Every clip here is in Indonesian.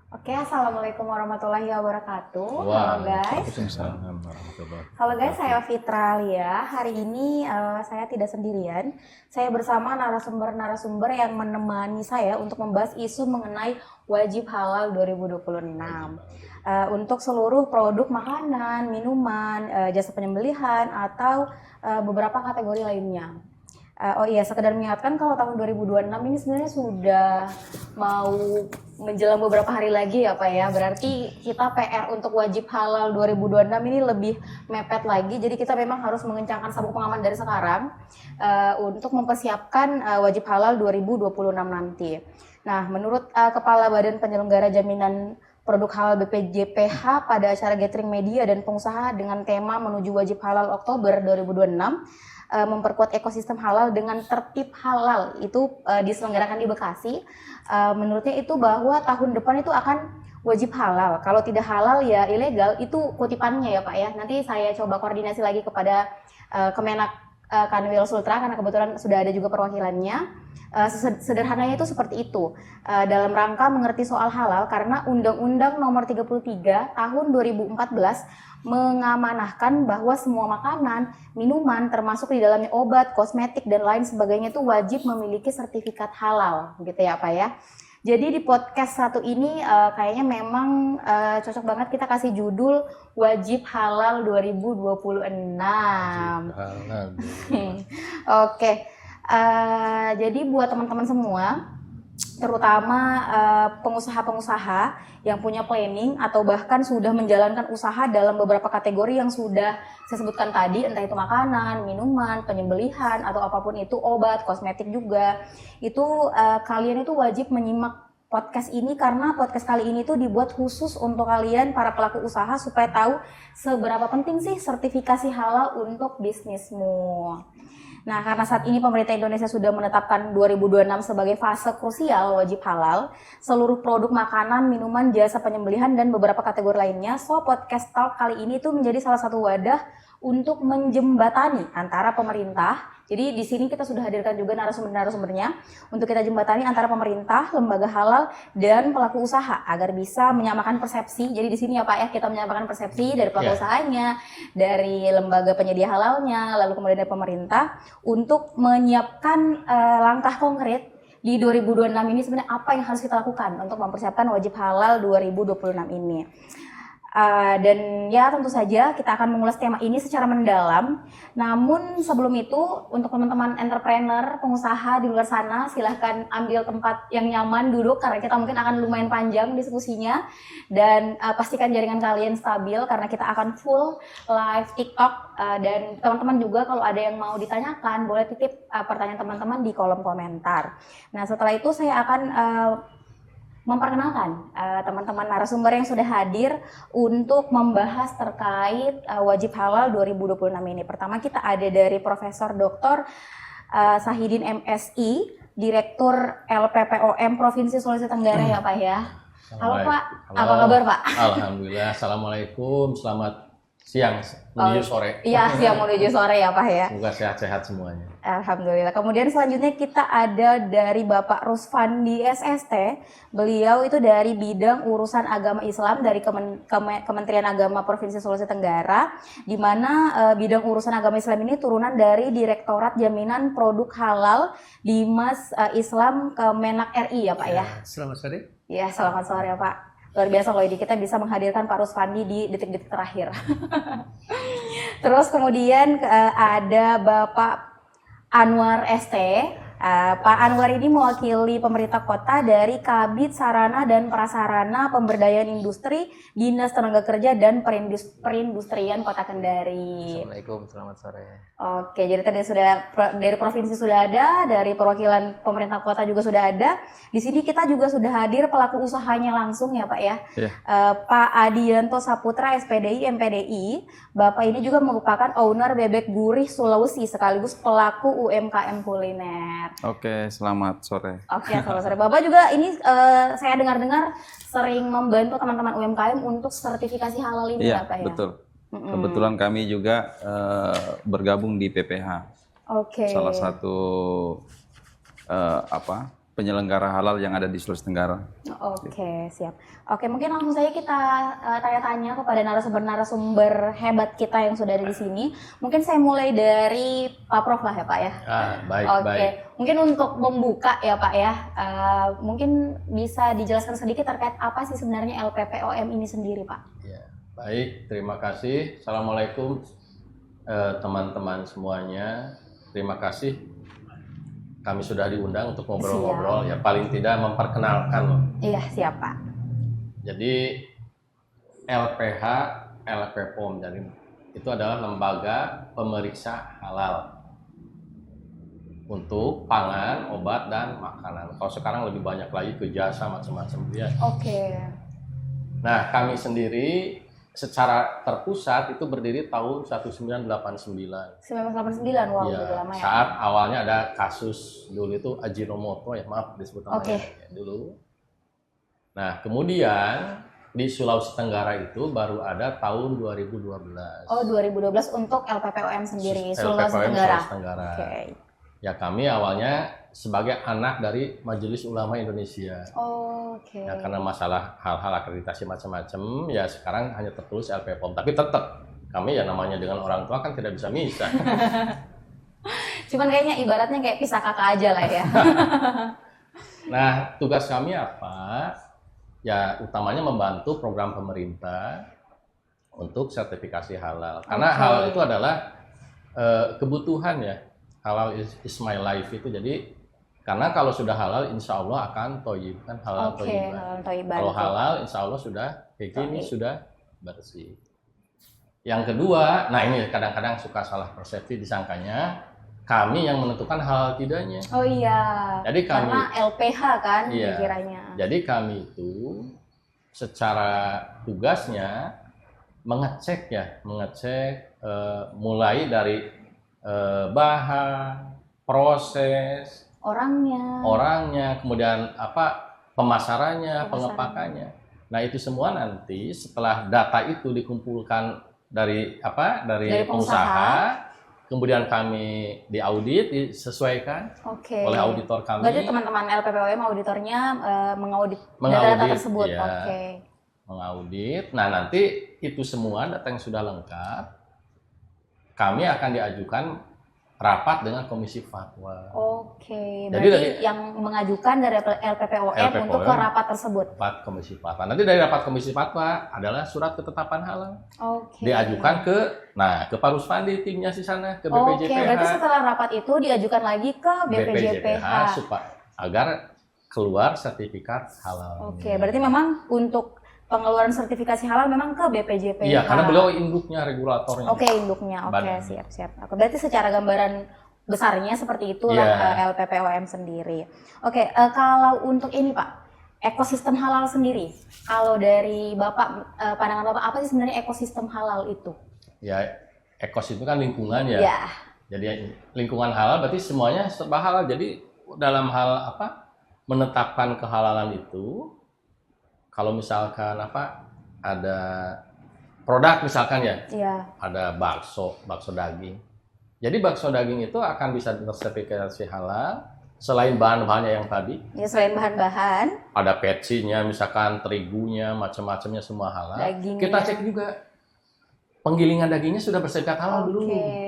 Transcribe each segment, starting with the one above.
Oke, assalamualaikum warahmatullahi wabarakatuh. Halo guys. Waalaikumsalam warahmatullahi Halo guys, wabarakatuh. saya Fitra Lia. Hari ini saya tidak sendirian. Saya bersama narasumber-narasumber yang menemani saya untuk membahas isu mengenai wajib halal 2026. Untuk seluruh produk makanan, minuman, jasa penyembelihan atau beberapa kategori lainnya. Oh iya, sekedar mengingatkan kalau tahun 2026 ini sebenarnya sudah mau menjelang beberapa hari lagi ya Pak ya. Berarti kita PR untuk wajib halal 2026 ini lebih mepet lagi. Jadi kita memang harus mengencangkan sabuk pengaman dari sekarang untuk mempersiapkan wajib halal 2026 nanti. Nah, menurut Kepala Badan Penyelenggara Jaminan Produk Halal BPJPH pada acara gathering media dan pengusaha dengan tema menuju wajib halal Oktober 2026, memperkuat ekosistem halal dengan tertib halal itu diselenggarakan di Bekasi. Menurutnya itu bahwa tahun depan itu akan wajib halal. Kalau tidak halal ya ilegal, itu kutipannya ya Pak ya. Nanti saya coba koordinasi lagi kepada Kemenak Kanwil Sultra karena kebetulan sudah ada juga perwakilannya. Sederhananya itu seperti itu. Dalam rangka mengerti soal halal karena Undang-Undang Nomor 33 Tahun 2014 mengamanahkan bahwa semua makanan, minuman, termasuk di dalamnya obat, kosmetik, dan lain sebagainya itu wajib memiliki sertifikat halal, gitu ya Pak ya. Jadi di podcast satu ini kayaknya memang cocok banget kita kasih judul Wajib Halal 2026. Halal. Oke, jadi buat teman-teman semua, terutama pengusaha-pengusaha yang punya planning atau bahkan sudah menjalankan usaha dalam beberapa kategori yang sudah saya sebutkan tadi, entah itu makanan, minuman, penyembelihan, atau apapun itu, obat, kosmetik juga, itu kalian itu wajib menyimak podcast ini karena podcast kali ini tuh dibuat khusus untuk kalian para pelaku usaha supaya tahu seberapa penting sih sertifikasi halal untuk bisnismu. Nah, karena saat ini pemerintah Indonesia sudah menetapkan 2026 sebagai fase krusial wajib halal, seluruh produk makanan, minuman, jasa penyembelihan, dan beberapa kategori lainnya, so podcast talk kali ini tuh menjadi salah satu wadah untuk menjembatani antara pemerintah. Jadi di sini kita sudah hadirkan juga narasumber-narasumbernya untuk kita jembatani antara pemerintah, lembaga halal, dan pelaku usaha agar bisa menyamakan persepsi. Jadi di sini ya Pak ya, kita menyamakan persepsi dari pelaku usahanya, dari lembaga penyedia halalnya, lalu kemudian dari pemerintah untuk menyiapkan langkah konkret di 2026 ini sebenarnya apa yang harus kita lakukan untuk mempersiapkan wajib halal 2026 ini. Dan ya tentu saja kita akan mengulas tema ini secara mendalam. Namun sebelum itu untuk teman-teman entrepreneur, pengusaha di luar sana silahkan ambil tempat yang nyaman duduk karena kita mungkin akan lumayan panjang diskusinya. Dan pastikan jaringan kalian stabil karena kita akan full live TikTok. Dan teman-teman juga kalau ada yang mau ditanyakan boleh titip pertanyaan teman-teman di kolom komentar. Nah setelah itu saya akan memperkenalkan teman-teman narasumber yang sudah hadir untuk membahas terkait wajib halal 2026 ini. Pertama kita ada dari Profesor Dr. Sahidin MSI, Direktur LPPOM Provinsi Sulawesi Tenggara ya Pak ya. Halo Pak, apa kabar Pak? Alhamdulillah, assalamualaikum, selamat siang menuju sore. Iya, siang menuju sore ya Pak ya. Semoga sehat-sehat semuanya. Alhamdulillah. Kemudian selanjutnya kita ada dari Bapak Rusfandi SST. Beliau itu dari bidang urusan agama Islam dari Kementerian Agama Provinsi Sulawesi Tenggara, di mana bidang urusan agama Islam ini turunan dari Direktorat Jaminan Produk Halal Dimas Islam Kemenak RI ya Pak ya. Selamat sore. Ya, selamat sore ya Pak. Luar biasa loh ini kita bisa menghadirkan Pak Rusfandi di detik-detik terakhir. Terus kemudian ada Bapak Anwar ST. Pak Anwar ini mewakili pemerintah kota dari Kabid Sarana dan Prasarana Pemberdayaan Industri, Dinas Tenaga Kerja dan Perindustrian Kota Kendari. Assalamualaikum, selamat sore. Oke, jadi tadi sudah dari provinsi sudah ada, dari perwakilan pemerintah kota juga sudah ada. Di sini kita juga sudah hadir pelaku usahanya langsung ya Pak ya. Pak Adianto Saputra SPDI MPDI. Bapak ini juga merupakan owner Bebek Gurih Sulawesi sekaligus pelaku UMKM kuliner. Oke, selamat sore. Oke, selamat sore. Bapak juga ini saya dengar-dengar sering membantu teman-teman UMKM untuk sertifikasi halal ini ya Pak ya? Betul. Kebetulan kami juga bergabung di PPH. Oke. Salah satu penyelenggara halal yang ada di Sulawesi Tenggara. Oke, siap. Oke, mungkin langsung saja kita tanya-tanya kepada narasumber-narasumber hebat kita yang sudah ada di sini. Mungkin saya mulai dari Pak Prof lah ya Pak ya. Baik, Oke, baik. mungkin untuk membuka ya Pak ya, mungkin bisa dijelaskan sedikit terkait apa sih sebenarnya LPPOM ini sendiri Pak? Ya, baik, terima kasih. Assalamualaikum teman-teman semuanya. Terima kasih. Kami sudah diundang untuk ngobrol-ngobrol, ya paling tidak memperkenalkan loh. Iya, siap Pak. Jadi LPH, LPPOM, jadi itu adalah lembaga pemeriksa halal untuk pangan, obat, dan makanan. Kalau sekarang lebih banyak lagi ke jasa macam-macam ya. Oke. Nah, kami sendiri secara terpusat itu berdiri tahun 1989. 1989, wow, Ya, udah lama ya. saat awalnya ada kasus dulu itu Ajinomoto ya, maaf disebut namanya ya, dulu. Nah, kemudian di Sulawesi Tenggara itu baru ada tahun 2012. Oh, 2012 untuk LPPOM sendiri, LPPOM Sulawesi Tenggara. Sulawesi Tenggara. Oke. Ya, kami awalnya sebagai anak dari Majelis Ulama Indonesia. Oke. Ya, karena masalah hal-hal akreditasi macam-macam, ya sekarang hanya tertulis LPPOM. Tapi tetap kami ya namanya dengan orang tua kan tidak bisa misah. Cuman kayaknya ibaratnya kayak pisah kakak aja lah ya. Nah, tugas kami apa? Ya, utamanya membantu program pemerintah untuk sertifikasi halal. Karena Oke. halal itu adalah kebutuhan ya. Halal is my life itu. Jadi, karena kalau sudah halal, insya Allah akan toyib. Kan halal Oke, toyib. halal thayyiban. Kalau halal, insya Allah sudah ini Toyib. sudah bersih. Yang kedua, nah ini kadang-kadang suka salah persepsi disangkanya kami yang menentukan halal tidaknya. Oh iya. Jadi kami, Karena LPH kan Iya. dikiranya. jadi kami itu secara tugasnya mengecek mulai dari bahan, proses, orangnya, kemudian pemasarannya, pengepakannya. Nah, itu semua nanti setelah data itu dikumpulkan dari pengusaha, kemudian kami diaudit, disesuaikan Oke. oleh auditor kami. Berarti teman-teman LPPOM auditornya mengaudit data-data tersebut. Iya. Oke. Mengaudit. Nah, nanti itu semua data yang sudah lengkap, kami akan diajukan rapat dengan Komisi Fatwa. Oke. Jadi Berarti yang mengajukan dari LPPOM untuk ke rapat tersebut. Rapat Komisi Fatwa. Nanti dari rapat Komisi Fatwa adalah surat ketetapan halal. Oke. Diajukan ke Paruspandi timnya di sana, ke Oke, BPJPH. berarti setelah rapat itu diajukan lagi ke BPJPH. agar keluar sertifikat halal. Oke, berarti memang untuk pengeluaran sertifikasi halal memang ke BPJPH. Iya, karena beliau induknya, regulatornya. Oke, induknya. Oke, Badan. siap. Oke, berarti secara gambaran besarnya seperti itulah Iya. LPPOM sendiri. Oke, kalau untuk ini Pak, ekosistem halal sendiri. Kalau dari Bapak, pandangan Bapak, apa sih sebenarnya ekosistem halal itu? Ya, ekosistem itu kan lingkungan ya. Ya. Jadi lingkungan halal berarti semuanya serba halal. Jadi dalam hal menetapkan kehalalan itu, kalau misalkan ada produk misalkan ya, Iya. ada bakso daging. Jadi bakso daging itu akan bisa tersertifikasi halal selain bahan-bahannya yang tadi. Ya, selain bahan-bahan, Ada petsinya, misalkan terigunya, macam-macamnya semua halal. Dagingnya. Kita cek juga penggilingan dagingnya sudah bersertifikat halal dulu. Oke.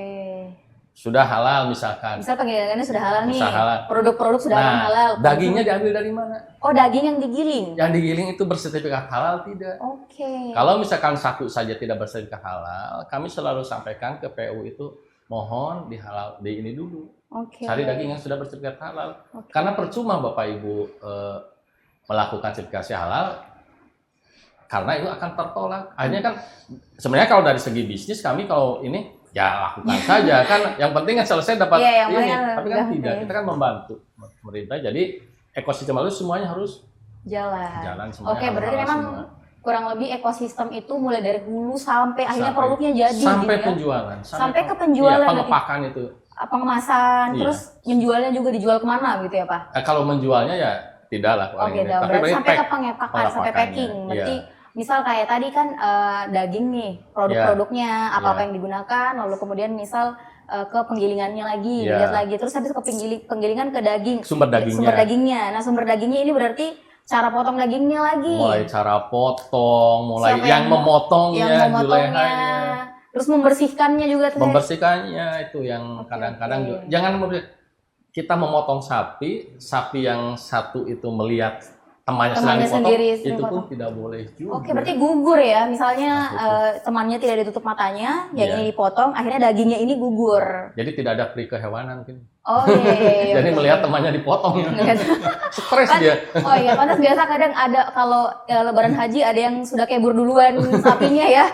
Sudah halal misalkan. Misal penggilingannya sudah halal nih. Sudah halal. Produk-produk sudah halal. Dagingnya diambil dari mana? Oh, daging yang digiling. Yang digiling itu bersertifikat halal tidak? Oke. Kalau misalkan satu saja tidak bersertifikat halal, kami selalu sampaikan ke PU itu mohon di ini dulu. Oke. Cari daging yang sudah bersertifikat halal. Oke. Karena percuma Bapak Ibu melakukan sertifikasi halal karena itu akan tertolak. Akhirnya kan sebenarnya kalau dari segi bisnis kami kalau ini ya lakukan saja kan, yang penting kan selesai dapat Iya, yang ini. penting Tapi kan udah, tidak, iya. kita kan membantu pemerintah. Jadi ekosistem halal semuanya harus jalan. semuanya. Oke, halal berarti memang semua. kurang lebih ekosistem itu mulai dari hulu sampai akhirnya Sampai- produknya jadi sampai gitu ya. penjualan, Sampai ke penjualan iya, lagi. pengepakan itu. Pengemasan, Iya. terus menjualnya juga dijual kemana gitu ya Pak? Kalau menjualnya ya tidak lah paling Oke, ini. berarti sampai ke pack, pengepakan, sampai pengepakannya, packing. Berarti iya. misal kayak tadi kan daging nih, produk-produknya, apa-apa Iya. yang digunakan, lalu kemudian misal ke penggilingannya lagi, Iya. dilihat lagi. Terus habis ke penggilingan ke daging. Sumber dagingnya. Sumber dagingnya. Nah, sumber dagingnya ini berarti cara potong dagingnya lagi. Mulai cara potong, mulai Siapa yang memotongnya, yang memotongnya, julehanya, terus membersihkannya juga tuh. membersihkannya itu yang Oke, kadang-kadang oke. juga. Jangan kita memotong sapi yang satu itu melihat temannya sedang Temannya dipotong, sendiri itu pun dipotong. tidak boleh juga. Oke, berarti gugur ya. Misalnya Nah, temannya tidak ditutup matanya, yang Iya. ini dipotong, akhirnya dagingnya ini gugur. Jadi tidak ada peri kehewanan mungkin. Oh iya. Jadi betul. melihat temannya dipotong, Ngelihat. stres Kan- dia. Oh iya, pantas biasa kadang ada kalau lebaran haji ada yang sudah kebur duluan sapinya ya.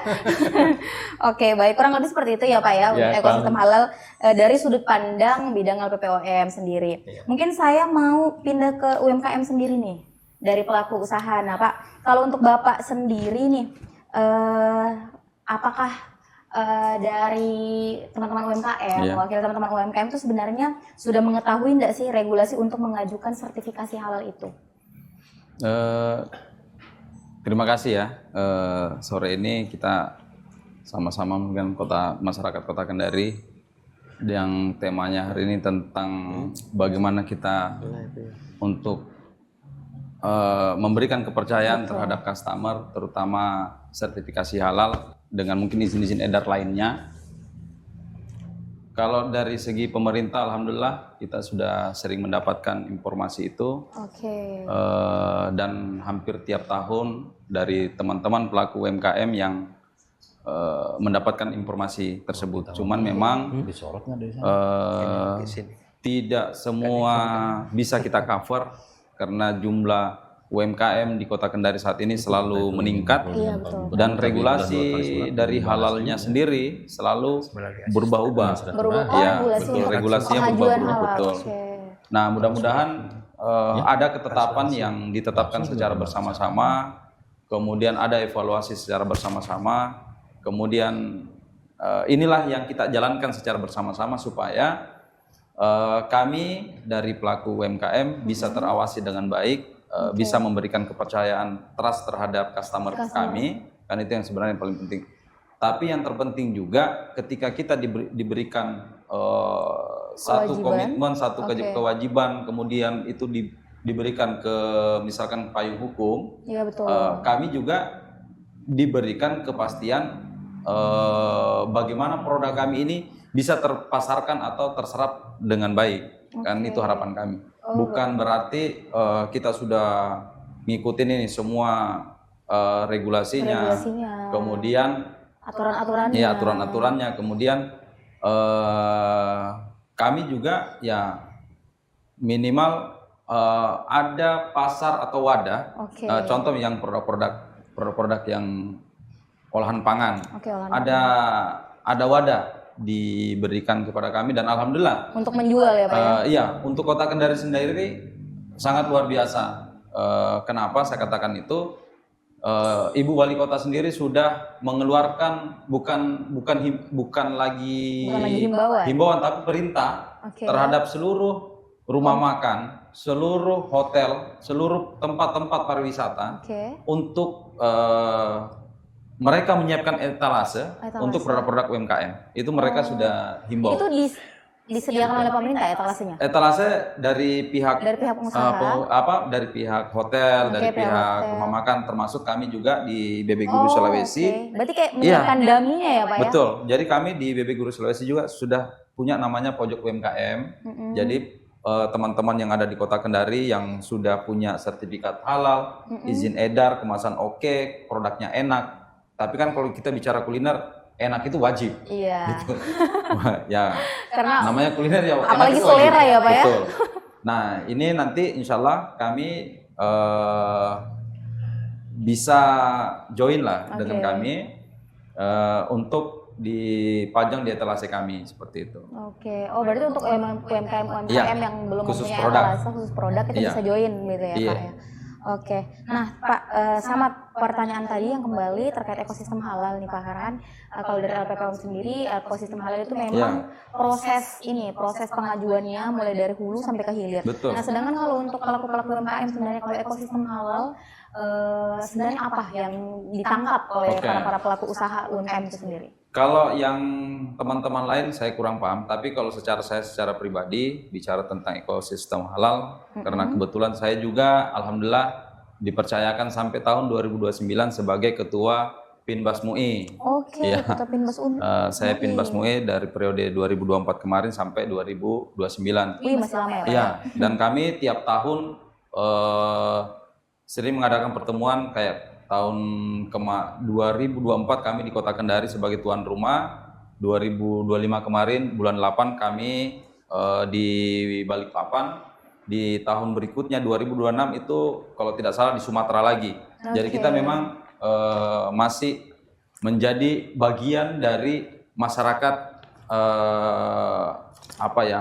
Oke, baik, kurang lebih seperti itu ya Pak ya, Ya, ekosistem halal dari sudut pandang bidang LPPOM sendiri. Iya. Mungkin saya mau pindah ke UMKM sendiri nih, dari pelaku usaha. Nah Pak, kalau untuk Bapak sendiri nih, apakah dari teman-teman UMKM, Iya. wakil teman-teman UMKM itu sebenarnya sudah mengetahui nggak sih regulasi untuk mengajukan sertifikasi halal itu? Terima kasih ya. Sore ini kita sama-sama dengan masyarakat Kota Kendari yang temanya hari ini tentang bagaimana kita untuk memberikan kepercayaan terhadap customer, terutama sertifikasi halal dengan mungkin izin-izin edar lainnya. Kalau dari segi pemerintah, alhamdulillah kita sudah sering mendapatkan informasi itu. Oke. Dan hampir tiap tahun dari teman-teman pelaku UMKM yang mendapatkan informasi tersebut. Cuman memang tidak semua bisa kita cover karena jumlah UMKM di Kota Kendari saat ini selalu meningkat. Iya betul. Dan regulasi dari halalnya sendiri selalu berubah-ubah. Berubah Iya, regulasi betul. untuk Regulasinya pengajuan berubah-ubah, halal. betul. Oke. Nah, mudah-mudahan ada ketetapan yang ditetapkan secara bersama-sama, kemudian ada evaluasi secara bersama-sama, kemudian inilah yang kita jalankan secara bersama-sama supaya kami dari pelaku UMKM bisa terawasi dengan baik, bisa memberikan kepercayaan trust terhadap customer kami, kan itu yang sebenarnya yang paling penting. Tapi yang terpenting juga ketika kita diberikan satu komitmen, satu kewajiban, kemudian itu diberikan ke misalkan payung hukum, Iya betul. kami juga diberikan kepastian bagaimana produk kami ini bisa terpasarkan atau terserap dengan baik. Kan itu harapan kami. Bukan berarti kita sudah ngikutin ini semua regulasinya, kemudian aturan-aturannya. ya aturan-aturannya, kemudian kami juga ya minimal ada pasar atau wadah. Contoh yang produk-produk yang olahan pangan. Ada wadah diberikan kepada kami dan alhamdulillah untuk menjual ya Pak ya? Iya, untuk Kota Kendari sendiri sangat luar biasa. Kenapa saya katakan itu? Ibu Wali Kota sendiri sudah mengeluarkan bukan lagi himbauan tapi perintah terhadap seluruh rumah makan, seluruh hotel, seluruh tempat-tempat pariwisata untuk mereka menyiapkan etalase untuk produk-produk UMKM. Itu mereka sudah himbau. Itu disediakan oleh pemerintah etalasenya? Etalase dari pihak pengusaha, dari pihak hotel, dari pihak rumah makan, termasuk kami juga di BB Guru Sulawesi. Berarti kayak menyiapkan daminya ya Pak ya? Betul. Jadi kami di BB Guru Sulawesi juga sudah punya namanya pojok UMKM. Jadi teman-teman yang ada di Kota Kendari yang sudah punya sertifikat halal, izin edar, kemasan oke, produknya enak. Tapi kan kalau kita bicara kuliner, enak itu wajib. Iya. Gitu. Ya, karena namanya kuliner ya. Apalagi selera ya Pak ya. Betul. Nah ini nanti insya Allah kami bisa join lah dengan kami untuk dipajang di etalase kami seperti itu. Oke. Oh berarti untuk UMKM yang belum mempunyai etalase khusus produk itu bisa join gitu ya Pak ya. Oke, nah Pak, sama pertanyaan tadi yang kembali terkait ekosistem halal nih Pak Farhan. Kalau dari LPPOM sendiri, ekosistem halal itu memang proses pengajuannya mulai dari hulu sampai ke hilir. Betul. Nah, sedangkan kalau untuk pelaku-pelaku UMKM sebenarnya kalau ekosistem halal sebenarnya apa yang ditangkap oleh para pelaku usaha UMKM itu sendiri? Kalau yang teman-teman lain saya kurang paham, tapi kalau secara pribadi bicara tentang ekosistem halal, karena kebetulan saya juga alhamdulillah dipercayakan sampai tahun 2029 sebagai ketua Pinbas MUI. Oke, Iya. Ketua Pinbas Saya Pinbas MUI dari periode 2024 kemarin sampai 2029. Wih, masih lama ya, Pak? Iya, dan kami tiap tahun sering mengadakan pertemuan kayak tahun 2024 kami di Kota Kendari sebagai tuan rumah, 2025 kemarin bulan 8 kami di Balikpapan, di tahun berikutnya 2026 itu kalau tidak salah di Sumatera lagi. Jadi kita memang masih menjadi bagian dari masyarakat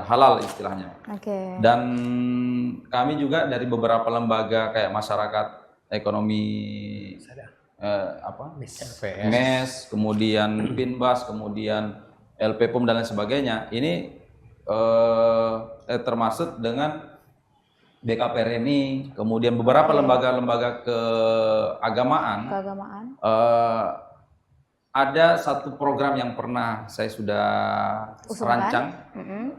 halal istilahnya. Oke. Dan kami juga dari beberapa lembaga kayak masyarakat ekonomi MES, kemudian Pinbas, kemudian LPPOM dan lain sebagainya. Ini termasuk dengan BKPRMI, kemudian beberapa lembaga-lembaga keagamaan. Ada satu program yang pernah saya sudah rancang,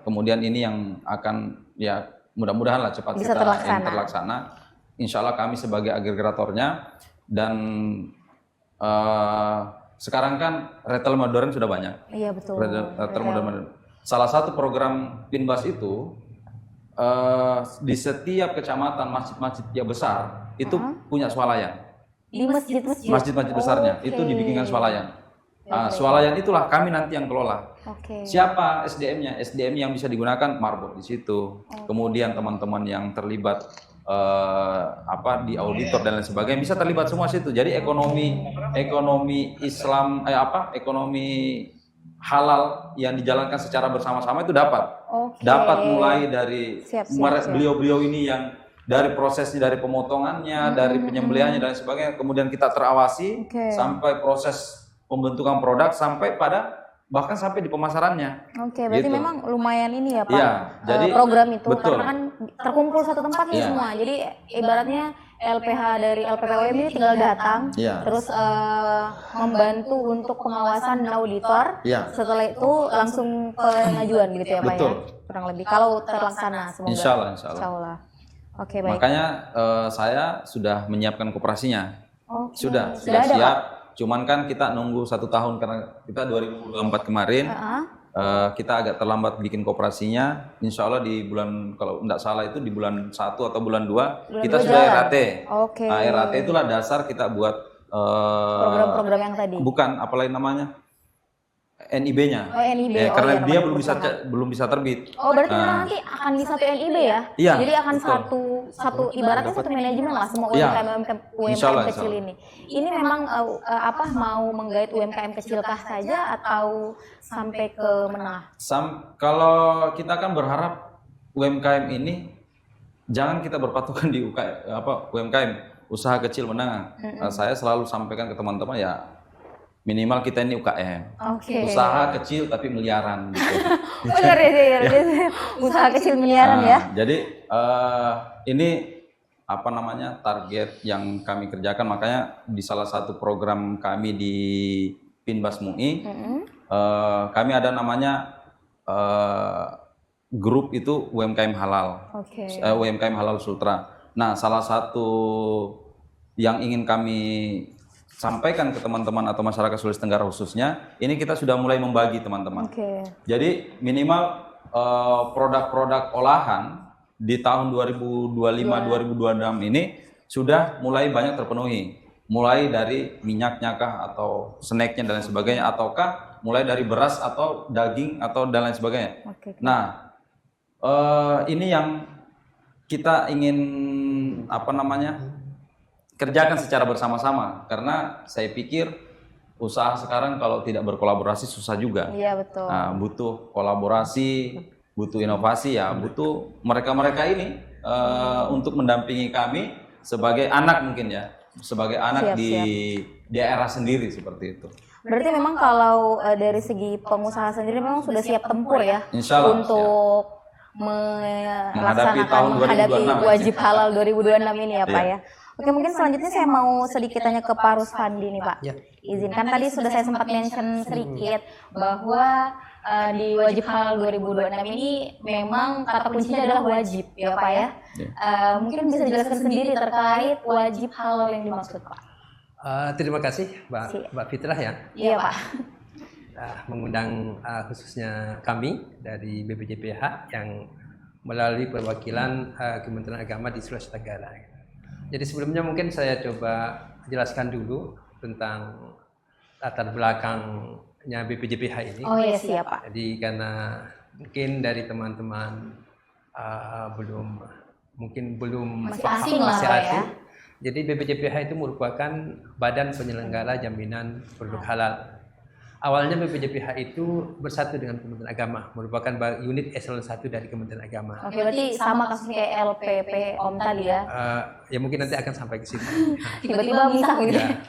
kemudian ini yang akan ya mudah-mudahan lah cepat bisa terlaksana. Insya Allah kami sebagai agregatornya, dan sekarang kan retail modern sudah banyak. Iya betul. Retail modern. Salah satu program Pinbas itu di setiap kecamatan masjid-masjid yang besar itu punya swalayan. Di Masjid-masjid besarnya itu dibikinkan swalayan. Swalayan itulah kami nanti yang kelola. Siapa SDM-nya? SDM yang bisa digunakan marbot di situ. Kemudian teman-teman yang terlibat di auditor dan lain sebagainya bisa terlibat semua situ. Jadi ekonomi Islam ekonomi halal yang dijalankan secara bersama-sama itu dapat mulai dari beliau-beliau ini yang dari prosesnya, dari pemotongannya, dari penyembelihannya dan sebagainya, kemudian kita terawasi sampai proses pembentukan produk sampai pada bahkan sampai di pemasarannya. Berarti memang lumayan ini ya Pak. Iya, jadi program itu betul. karena kan terkumpul satu tempat nih semua. Jadi ibaratnya LPH dari LPPOM ini tinggal datang, terus membantu untuk pengawasan dan auditor. Setelah itu langsung pengajuan gitu ya Pak ya. Kurang lebih kalau terlaksana semoga. Insya Allah. Oke, baik. Makanya saya sudah menyiapkan koperasinya. Sudah ada, siap. Pak? Cuman kan kita nunggu 1 tahun karena kita 2024 kemarin kita agak terlambat bikin koperasinya. Insya Allah di bulan, kalau tidak salah itu di bulan 1 atau bulan 2 kita sudah RAT. RAT itulah dasar kita buat program-program yang tadi. Bukan, apalagi namanya NIB-nya. NIB. Karena dia belum bisa terbit. Berarti nanti akan di satu NIB ya? Iya. Jadi akan satu ibaratnya satu manajemen lah semua UMKM kecil ini. Ini memang mau menggait UMKM kecilkah saja atau sampai ke menengah? Kalau kita kan berharap UMKM ini jangan kita berpatokan di UMKM, usaha kecil menengah. Saya selalu sampaikan ke teman-teman ya, minimal kita ini UKM, usaha kecil tapi miliaran gitu. Benar ya, usaha kecil miliaran ya. Jadi ini target yang kami kerjakan, makanya di salah satu program kami di Pinbas MUI, kami ada namanya grup itu UMKM Halal, UMKM Halal Sultra. Nah, salah satu yang ingin kami sampaikan ke teman-teman atau masyarakat Sulawesi Tenggara khususnya, ini kita sudah mulai membagi teman-teman. Jadi minimal produk-produk olahan di tahun 2025-2026 ini sudah mulai banyak terpenuhi. Mulai dari minyaknya kah atau snacknya dan lain sebagainya, ataukah mulai dari beras atau daging atau dan lain sebagainya. Nah, ini yang kita ingin kerjakan secara bersama-sama, karena saya pikir usaha sekarang kalau tidak berkolaborasi susah juga. Iya betul. Nah, butuh kolaborasi, butuh inovasi ya, butuh mereka-mereka ini untuk mendampingi kami sebagai anak mungkin ya, sebagai anak di daerah sendiri seperti itu. Berarti memang kalau dari segi pengusaha sendiri memang sudah siap tempur ya, untuk menghadapi tahun 2026. wajib halal 2026 ini ya Pak ya. Oke, mungkin selanjutnya saya mau sedikit tanya ke Pak Rusfandi nih Pak. Ya. Izinkan tadi sudah saya sempat mention sedikit bahwa di wajib halal 2026 ini memang kata kuncinya adalah wajib ya Pak ya. Mungkin bisa dijelaskan sendiri terkait wajib halal yang dimaksud Pak. Terima kasih Mbak Fitrah ya. Iya Pak. Mengundang khususnya kami dari BPJPH yang melalui perwakilan Kementerian Agama di Sulawesi Tenggara. Jadi sebelumnya mungkin saya coba jelaskan dulu tentang latar belakangnya BPJPH ini. Oh iya siap Pak. Jadi karena mungkin dari teman-teman belum Masih asing lah, masih Pak, asing. ya. Jadi BPJPH itu merupakan badan penyelenggara jaminan produk halal. Awalnya BPJPH itu bersatu dengan Kementerian Agama, merupakan unit eselon 1 dari Kementerian Agama. Oke, berarti sama kasusnya kayak LPP Om tadi ya. Ya mungkin nanti akan sampai ke situ. Tiba-tiba misah gitu. Ya.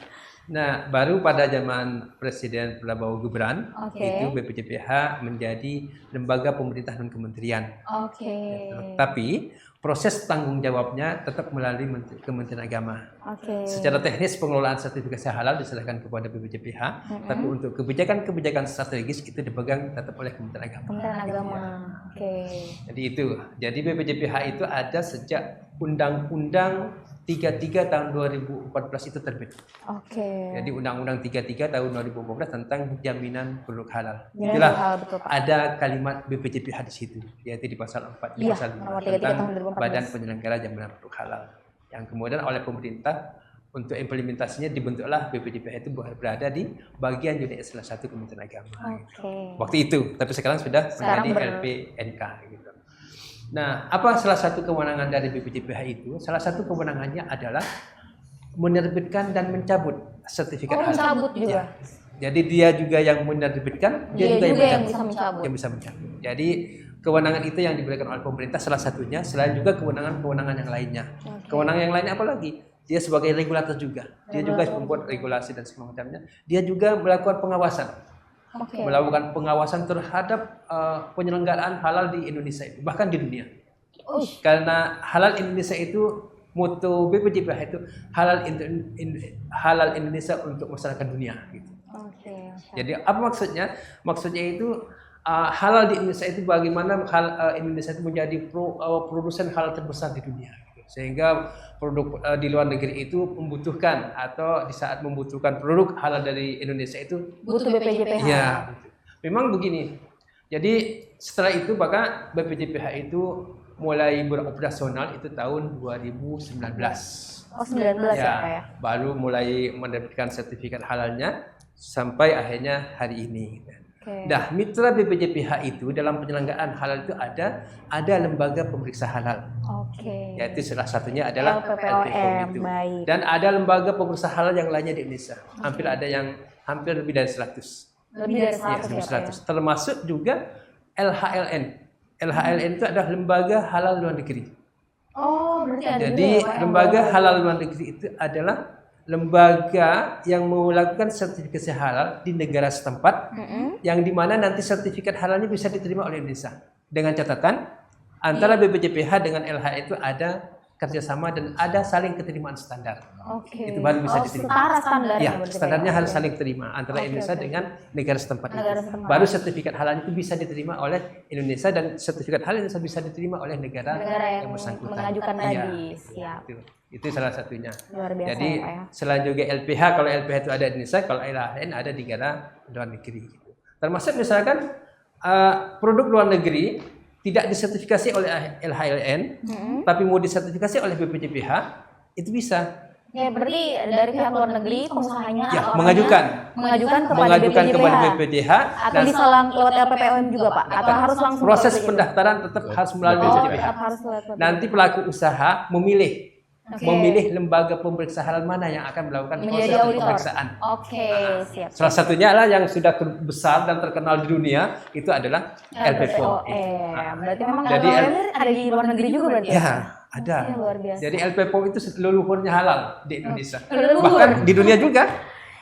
Nah, baru pada zaman Presiden Prabowo Gibran, Oke. itu BPJPH menjadi lembaga pemerintah dan kementerian. Oke. Tapi proses tanggung jawabnya tetap melalui Kementerian Agama. Oke. Secara teknis pengelolaan sertifikasi halal diserahkan kepada BPJPH, tapi untuk kebijakan-kebijakan strategis itu dipegang tetap oleh Kementerian Agama. Kementerian Agama. Oke. Jadi itu. Jadi BPJPH itu ada sejak Undang-Undang 33 tahun 2014 itu terbit. Oke. Jadi Undang-Undang 33 tahun 2014 tentang jaminan produk halal. Jaminan Itulah produk halal, betul, Pak. ada kalimat BPJPH di situ, yaitu di pasal 4 di Iya, pasal 5 nomor 33 tentang tahun 2014. Badan Penyelenggara Jaminan Produk Halal. Yang kemudian oleh pemerintah untuk implementasinya dibentuklah BPJPH itu berada di bagian unit eselon 1 Kementerian Agama. Oke. Waktu itu, tapi sekarang sudah Sekarang menjadi LPNK gitu. Nah, apa salah satu kewenangan dari BPJPH itu? Salah satu kewenangannya adalah menerbitkan dan mencabut sertifikat halal. Mencabut juga. Ya. Jadi dia juga yang menerbitkan, Dia juga yang bisa mencabut. mencabut. Yang bisa mencabut. Jadi kewenangan itu yang diberikan oleh pemerintah salah satunya, selain juga kewenangan-kewenangan yang lainnya. Kewenangan yang lainnya apa lagi? Dia sebagai regulator juga. Dia juga membuat regulasi dan semacamnya. Dia juga melakukan pengawasan. Oke. Melakukan pengawasan terhadap penyelenggaraan halal di Indonesia itu, bahkan di dunia. Karena halal Indonesia itu moto BPJPH itu halal Indonesia untuk masyarakat dunia gitu. Oke. Jadi apa maksudnya? Maksudnya itu halal di Indonesia itu bagaimana Indonesia itu menjadi produsen halal terbesar di dunia. Gitu. Sehingga produk di luar negeri itu membutuhkan atau di saat membutuhkan produk halal dari Indonesia itu Butuh BPJPH. ya, memang begini. Jadi setelah itu maka BPJPH itu mulai beroperasional itu tahun 2019. Oh 19 ya Pak ya. Baru mulai menerbitkan sertifikat halalnya sampai akhirnya hari ini. Oke. Dah mitra BPJPH itu dalam penyelenggaraan halal itu ada lembaga pemeriksa halal. Oke. Yaitu salah satunya adalah LPPOM, itu. baik. Dan ada lembaga pemeriksa halal yang lainnya di Indonesia. Hampir lebih dari 100. Lebih dari 100 Ya, ya, Pak ya. Termasuk juga LHLN. LHLN itu adalah lembaga halal luar negeri. Oh, berarti ada Jadi juga ya, Pak, yang lembaga bawa- halal luar negeri itu adalah lembaga yang melakukan sertifikasi halal di negara setempat, yang dimana nanti sertifikat halalnya bisa diterima oleh Indonesia. Dengan catatan antara BPJPH dengan LH itu ada kerjasama dan ada saling keterimaan standar. Oke. Itu baru bisa diterima. Setara standarnya Ya, berarti, standarnya Pak, harus ya? saling terima antara Indonesia dengan negara setempat Negara itu. setempat. Baru sertifikat halal itu bisa diterima oleh Indonesia dan sertifikat halal itu bisa diterima oleh negara Negara yang bersangkutan. mengajukan Iya, tadi. Siap. Itu salah satunya. Luar biasa Jadi ya, Pak ya. selain juga LPH, kalau LPH itu ada di Indonesia, kalau LHN ada di negara luar negeri. Gitu. Termasuk misalkan produk luar negeri tidak disertifikasi oleh LHLN, tapi mau disertifikasi oleh BPJPH, itu bisa. Ya, berarti dari pihak luar negeri pengusahanya Ya, atau mengajukan. apanya, mengajukan Mengajukan kepada kepada BPJPH. BPJPH Atau dan diselang lewat LPPOM juga, Pak? Atau harus langsung ke proses BPJPH? pendaftaran tetap harus melalui Oh, BPJPH. tetap harus lewat BPJPH. Nanti pelaku usaha Oke. memilih lembaga pemeriksa halal mana yang akan melakukan proses Menjadi auditor. pemeriksaan. Oke, siap. Salah satunya lah yang sudah terbesar dan terkenal di dunia itu adalah LPPOM. Berarti memang Jadi LPPOM ada di luar negeri juga berarti? Ya, ada. Ya, luar biasa. Jadi LPPOM itu leluhurnya halal di Indonesia. Leluhur. Bahkan di dunia juga.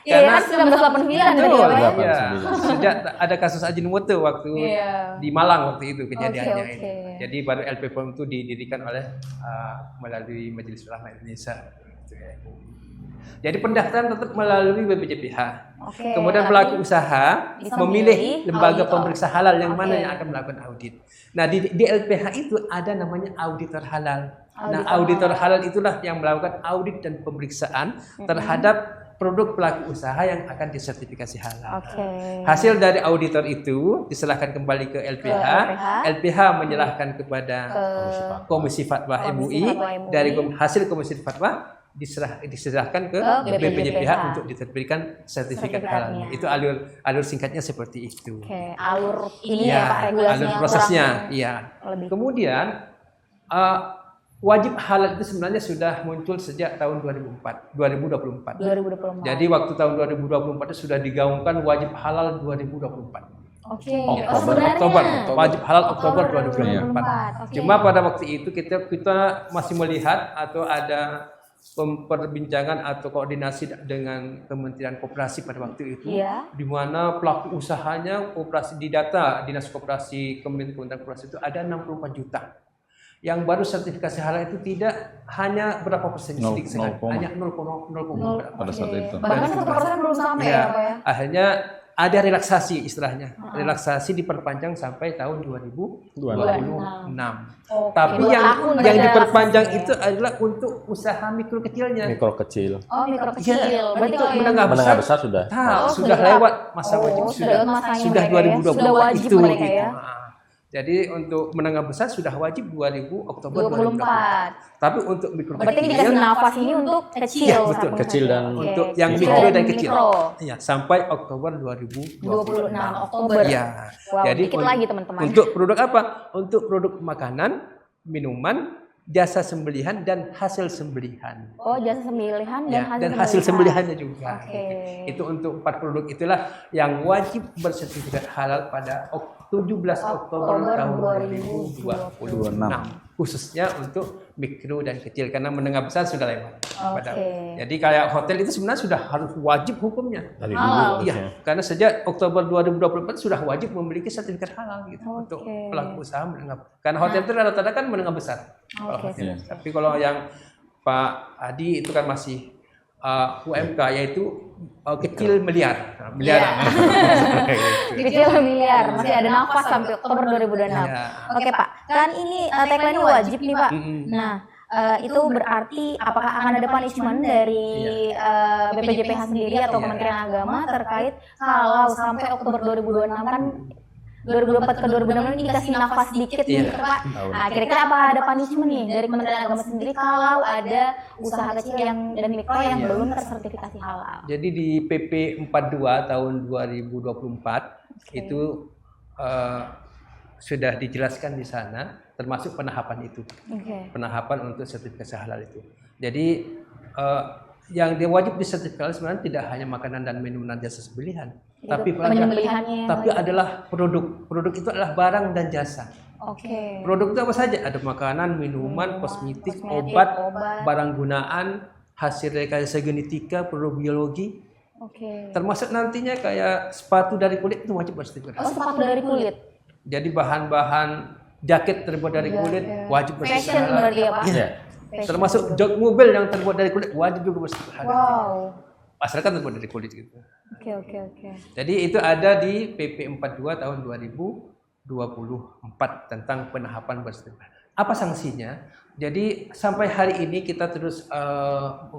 Iya, kan 1989 berarti ya, Pak ya? Iya. Sejak ada kasus Ajinomoto waktu Iya. di Malang waktu itu kejadiannya Oke, ini. oke. Jadi baru LPPOM itu didirikan oleh melalui Majelis Ulama Indonesia. gitu ya. Jadi pendaftaran tetap melalui BPJPH. Oke. Kemudian pelaku usaha bisa memilih lembaga auditor. pemeriksa halal yang mana Oke. yang akan melakukan audit. Nah di LPH itu ada namanya auditor halal. Nah auditor halal itulah yang melakukan audit dan pemeriksaan terhadap produk pelaku usaha yang akan disertifikasi halal. Oke. Hasil dari auditor itu diserahkan kembali ke LPH. LPH menyerahkan kepada Komisi Fatwa Komisi MUI. Fatwa MUI. Dari hasil Komisi Fatwa diserahkan ke BPJPH untuk diterbitkan sertifikat Sertifikatnya. halal. Itu alur singkatnya seperti itu. Oke, alur ini Iya, ya Pak, regulasinya alur prosesnya. kurang Iya. lebih. Kemudian wajib halal itu sebenarnya sudah muncul sejak tahun 2024. 2024. Jadi waktu tahun 2024 itu sudah digaungkan wajib halal 2024. Oke. Oktober. Oktober, wajib halal Oktober 2024. Oke. Cuma pada waktu itu kita masih melihat atau ada perbincangan atau koordinasi dengan Kementerian Koperasi pada waktu itu, Iya. di mana pelaku usahanya koperasi di data Dinas Koperasi Kementerian Koperasi itu ada 64 juta. Yang baru sertifikasi halal itu tidak hanya berapa persen, sedikit sekali, hanya 0,0 pada saat itu. Bahkan 1% belum sampai ya Pak ya. Akhirnya ada relaksasi istilahnya. Relaksasi diperpanjang sampai tahun 2026. Oke, Tapi 2 tahun yang berarti diperpanjang relaksasinya. itu adalah untuk usaha mikro kecilnya. Mikro kecil. Oh, mikro kecil. Berarti Untuk kalau yang menengah Menengah besar sudah. sudah lewat masa wajib, sudah lewat masanya sudah mereka ya. 2024 Sudah wajib itu. mereka ya. Nah, jadi untuk menengah besar sudah wajib 2000 Oktober 24. 2024. Tapi untuk mikro Berarti kecil dikasih nafas ini untuk kecil. Iya, betul. satu Kecil saja. dan Oke, untuk yang kecil mikro dan kecil. mikro. Ya, sampai Oktober 2026. 26 Oktober. Ya. Wow, Jadi dikit lagi teman-teman. Untuk produk apa? Untuk produk makanan, minuman, jasa sembelihan dan hasil sembelihan. Oh, jasa sembelihan dan Ya, hasil dan hasil sembelihannya sembelihan. juga. Oke. Itu untuk 4 produk itulah yang wajib bersertifikat halal pada 17 Oktober tahun 2026. Khususnya untuk mikro dan kecil karena menengah besar sudah lewat. Oke. Jadi kayak hotel itu sebenarnya sudah harus wajib hukumnya. Dari Halal. dulu harusnya. Iya, karena sejak Oktober 2024 sudah wajib memiliki sertifikat halal gitu untuk pelaku usaha menengah. Karena hotel itu rata-rata kan menengah besar. Kalau Oke. hotel. Tapi kalau yang Pak Adi itu kan masih UMK yaitu kecil miliar. Nah, miliaran. Kecil miliar, masih ada nafas sampai Oktober 2026. Iya. Oke Pak, kan ini tagline wajib nih Pak. Nah, itu berarti apakah akan ada punishment dari BPJPH sendiri atau Kementerian Agama terkait kalau sampai Oktober 2026 kan 2024 ke 2026 ini dikasih nafas dikit nih Pak. Nah, kira-kira apa ada punishment nih dari Kementerian Agama sendiri kalau ada usaha kecil yang dan mikro yang belum tersertifikasi halal? Jadi di PP 42 tahun 2024 itu sudah dijelaskan di sana termasuk penahapan itu. Oke. Penahapan untuk sertifikasi halal itu. Jadi yang dia wajib disertifikasi sebenarnya tidak hanya makanan dan minuman jasa sembelihan, tapi penyembelihannya. tapi adalah produk. Produk itu adalah barang dan jasa. Oke. Produk itu apa saja? Ada makanan, minuman, kosmetik, obat, barang gunaan, hasil rekayasa genetika, produk biologi, Oke. termasuk nantinya kayak sepatu dari kulit itu wajib bersertifikasi. Oh, sepatu dari kulit. Jadi bahan-bahan jaket terbuat dari kulit wajib Fashion bersertifikat halal. berarti ya Pak? Iya. Termasuk jok mobil yang terbuat dari kulit wajib juga bersertifikat halal. Wow. Asalkan terbuat dari kulit gitu. Oke. Jadi itu ada di PP 42 tahun 2024 tentang penahapan bersertifikat. Apa sanksinya? Jadi sampai hari ini kita terus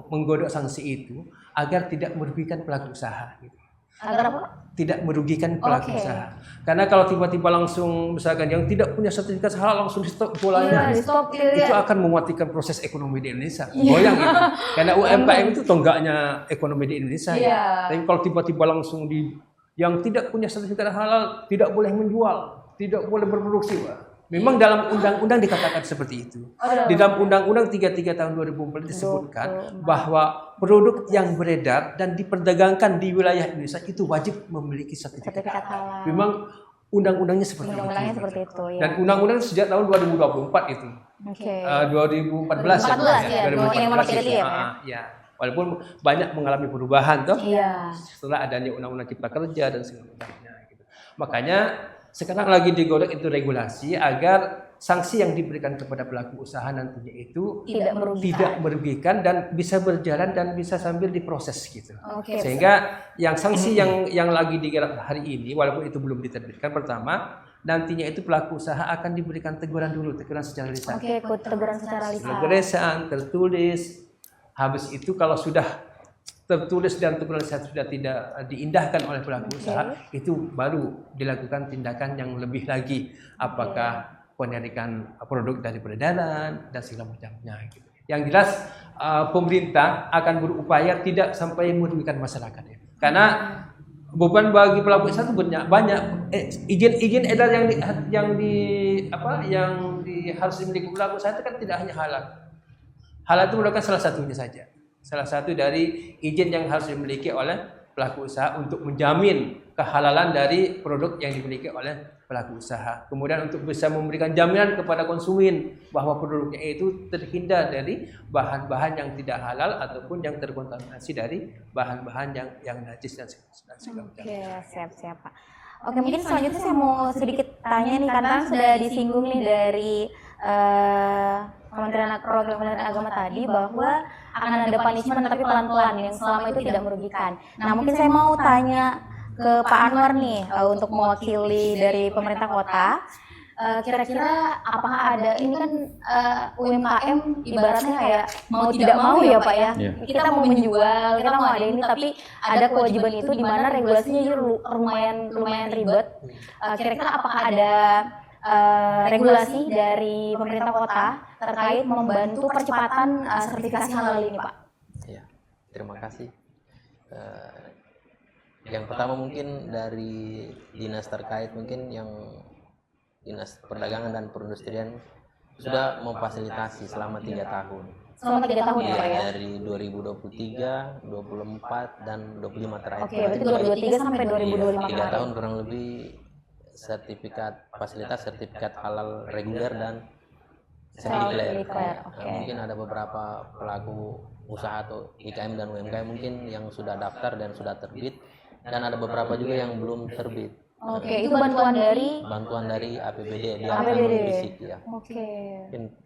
menggodok sanksi itu agar tidak merugikan pelaku usaha. Gitu. Agar apa? Tidak merugikan pelaku usaha. Karena kalau tiba-tiba langsung misalkan yang tidak punya sertifikat halal langsung di stop bolanya, Iya, di stop, itu akan mematikan proses ekonomi di Indonesia. Goyang gitu. Karena UMKM itu tonggaknya ekonomi di Indonesia. Iya. Ya. Tapi kalau tiba-tiba langsung yang tidak punya sertifikat halal tidak boleh menjual, tidak boleh berproduksi, Pak. Memang dalam undang-undang dikatakan seperti itu. Di dalam Undang-Undang 33 tahun 2004 disebutkan bahwa produk yang beredar dan diperdagangkan di wilayah Indonesia itu wajib memiliki sertifikat halal. Memang undang-undangnya seperti itu. Undang-undangnya seperti itu ya. Dan undang-undang sejak tahun 2024 itu. Oke. 2014 ya, 2014 ya. Ya. Walaupun banyak mengalami perubahan toh. Iya. Setelah adanya undang-undang cipta kerja dan segala macamnya gitu. Makanya sekarang lagi digodok itu regulasi agar sanksi yang diberikan kepada pelaku usaha nantinya itu tidak merugikan dan bisa berjalan dan bisa sambil diproses gitu. Oke. Sehingga yang sanksi yang lagi digarap hari ini walaupun itu belum diterbitkan, pertama nantinya itu pelaku usaha akan diberikan teguran dulu, teguran secara lisan. Oke, teguran secara lisan. Tertulis. Habis itu kalau sudah tertulis dan teguran lisan sudah tidak diindahkan oleh pelaku usaha, itu baru dilakukan tindakan yang lebih lagi, apakah penarikan produk dari peredaran dan segala macamnya gitu. Yang jelas pemerintah akan berupaya tidak sampai merugikan masyarakat ya. Karena beban bagi pelaku usaha itu banyak izin edar yang harus dimiliki pelaku usaha itu kan tidak hanya halal. Halal itu merupakan salah satunya saja. Salah satu dari izin yang harus dimiliki oleh pelaku usaha untuk menjamin kehalalan dari produk yang dimiliki oleh pelaku usaha. Kemudian untuk bisa memberikan jaminan kepada konsumen bahwa produknya itu terhindar dari bahan-bahan yang tidak halal ataupun yang terkontaminasi dari bahan-bahan yang najis dan segala macam. Oke, siap Pak. Oke, mungkin selanjutnya saya mau sedikit tanya nih, karena sudah disinggung nih dari Kementerian Agama tadi bahwa akan ada punishment tapi pelan-pelan yang selama itu tidak merugikan. Nah, mungkin saya mau tanya ke Pak Anwar nih untuk mewakili dari pemerintah kota. Kira-kira apakah ada, ini kan UMKM ibaratnya kayak mau tidak mau ya Pak ya, kita mau menjual, kita mau ada ini, tapi ada kewajiban itu di mana regulasinya lumayan ribet. Kira-kira apakah ada regulasi dari pemerintah kota terkait membantu percepatan sertifikasi halal ini Pak? Ya, terima kasih. Yang pertama mungkin dari dinas terkait, mungkin yang Dinas Perdagangan dan Perindustrian sudah memfasilitasi selama 3 tahun. Selama 3 tahun ya Pak ya? Dari 2023, 24 dan 25 terakhir. Oke, berarti 2023 sampai 2025 3 tahun kurang lebih sertifikat halal reguler dan self-declare. Mungkin ada beberapa pelaku usaha atau IKM dan UMKM mungkin yang sudah daftar dan sudah terbit, dan ada beberapa juga yang belum terbit. Oke, itu bantuan dari APBD, dia akan membisik ya. Oke.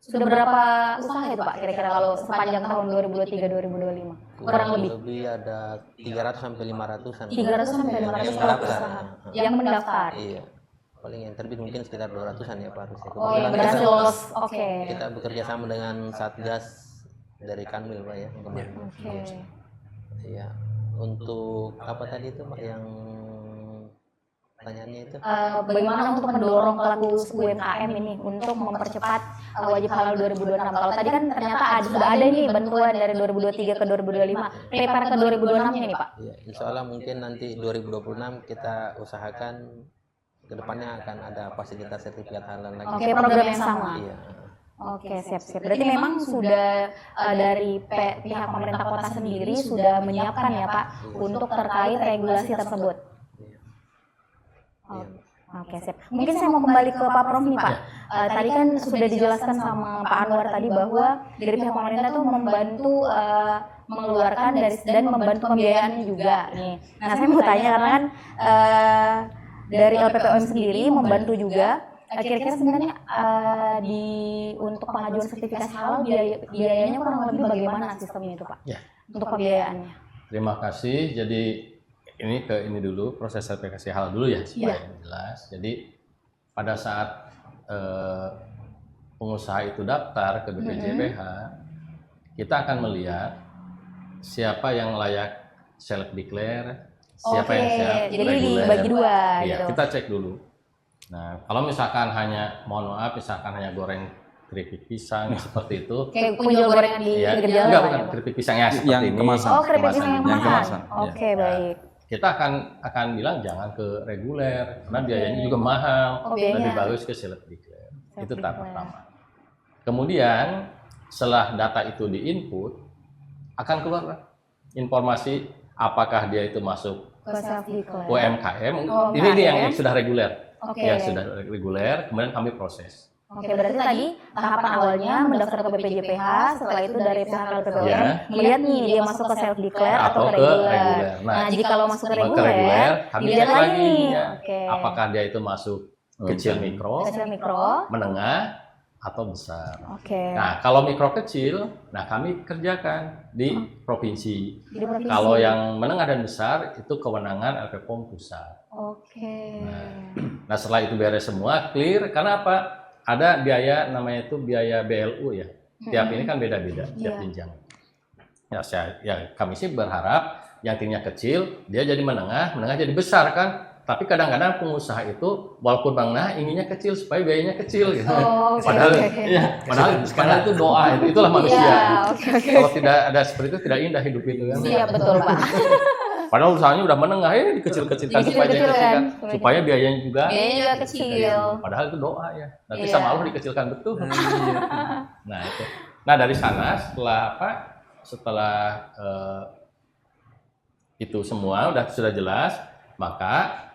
Sudah berapa usaha itu Pak kira-kira kalau sepanjang tahun 2023-2025? Kurang lebih ada 300 sampai 500-an. 300 sampai 500 usaha yang mendaftar. Iya. Paling yang terbit mungkin sekitar 200-an ya Pak harusnya. Oh, yang berhasil lolos. Oke. Kita bekerja sama dengan Satgas dari Kanwil Pak ya. Oke. Iya. Untuk apa tadi itu Pak yang pertanyaannya itu? Bagaimana untuk mendorong pelaku UMKM ini untuk mempercepat wajib halal 2026? Kalau tadi kan ternyata sudah ada nih bantuan dari 2023 ke 2025, prepare ke 2026 ini Pak. Iya, insya Allah mungkin nanti 2026 kita usahakan kedepannya akan ada fasilitas sertifikat halal lagi. Oke, program yang sama. Iya. Oke, siap. Berarti memang sudah dari pihak pemerintah kota sendiri sudah menyiapkan ya Pak untuk terkait regulasi tersebut. Oke, siap. Mungkin saya mau kembali ke Pak Prof nih Pak. Tadi kan sudah dijelaskan sama Pak Anwar tadi bahwa dari pihak pemerintah tuh membantu mengeluarkan dan membantu pembiayaannya juga nih. Nah, saya mau tanya karena kan dari LPPOM sendiri membantu juga. Kira-kira sebenarnya untuk pengajuan sertifikasi halal biayanya kurang lebih bagaimana sistemnya itu Pak? Ya. Untuk pembiayaannya. Terima kasih. Jadi ini dulu proses sertifikasi halal dulu ya supaya jelas. Jadi pada saat pengusaha itu daftar ke BPJPH, kita akan melihat siapa yang layak self declare, siapa yang siap jadi reguler. dibagi dua Ya, gitu. kita cek dulu. Nah, kalau misalkan misalkan hanya goreng keripik pisang seperti itu. Kayak penjual gorengan di pinggir jalan. Enggak, Pak, bukan ya, Pak? keripik pisang ya seperti Yang ini. kemasan. Oh, keripik pisang yang Yang mahal. kemasan. Oke, baik. Kita akan bilang jangan ke reguler karena biayanya juga mahal. biayanya. Lebih bagus ke self declare. Itu tahap pertama. Kemudian setelah data itu diinput, akan keluar informasi apakah dia itu masuk Ke self declare. UMKM. Oh, Ini yang UMKM. sudah reguler. Oke. Yang sudah reguler, kemudian kami proses. Oke, berarti tadi tahapan awalnya mendaftar ke BPJPH, setelah itu dari pihak LPPOM Ya. melihat nih dia masuk ke self declare atau ke ke reguler. reguler. Nah, jika kalau masuk ke Ke reguler, reguler, kami dilihat cek lagi nih. ya, Oke. apakah dia itu masuk kecil mikro, Kecil mikro, menengah, atau besar. Oke. Nah, kalau mikro kecil, nah kami kerjakan di provinsi. Di provinsi. Kalau yang menengah dan besar itu kewenangan LP POM pusat. Oke. Nah, setelah itu beres semua, clear. Karena apa? Ada biaya namanya itu biaya BLU ya. Tiap ini kan beda-beda, tiap jenjang. Ya, kami sih berharap yang timnya kecil, dia jadi menengah jadi besar kan. Tapi kadang-kadang pengusaha itu walaupun menengah inginnya kecil supaya biayanya kecil gitu. Padahal padahal itu doa itulah manusia. Iya, oke. Kalau tidak ada seperti itu tidak indah hidup itu kan. Iya, betul, Pak. Padahal usahanya udah menengah dikecil-kecilkan supaya dia kecilkan, supaya biayanya juga kecil. Padahal itu doa ya. Nanti sama Allah dikecilkan betul. Nah, itu. Nah, dari sana setelah itu semua sudah jelas, maka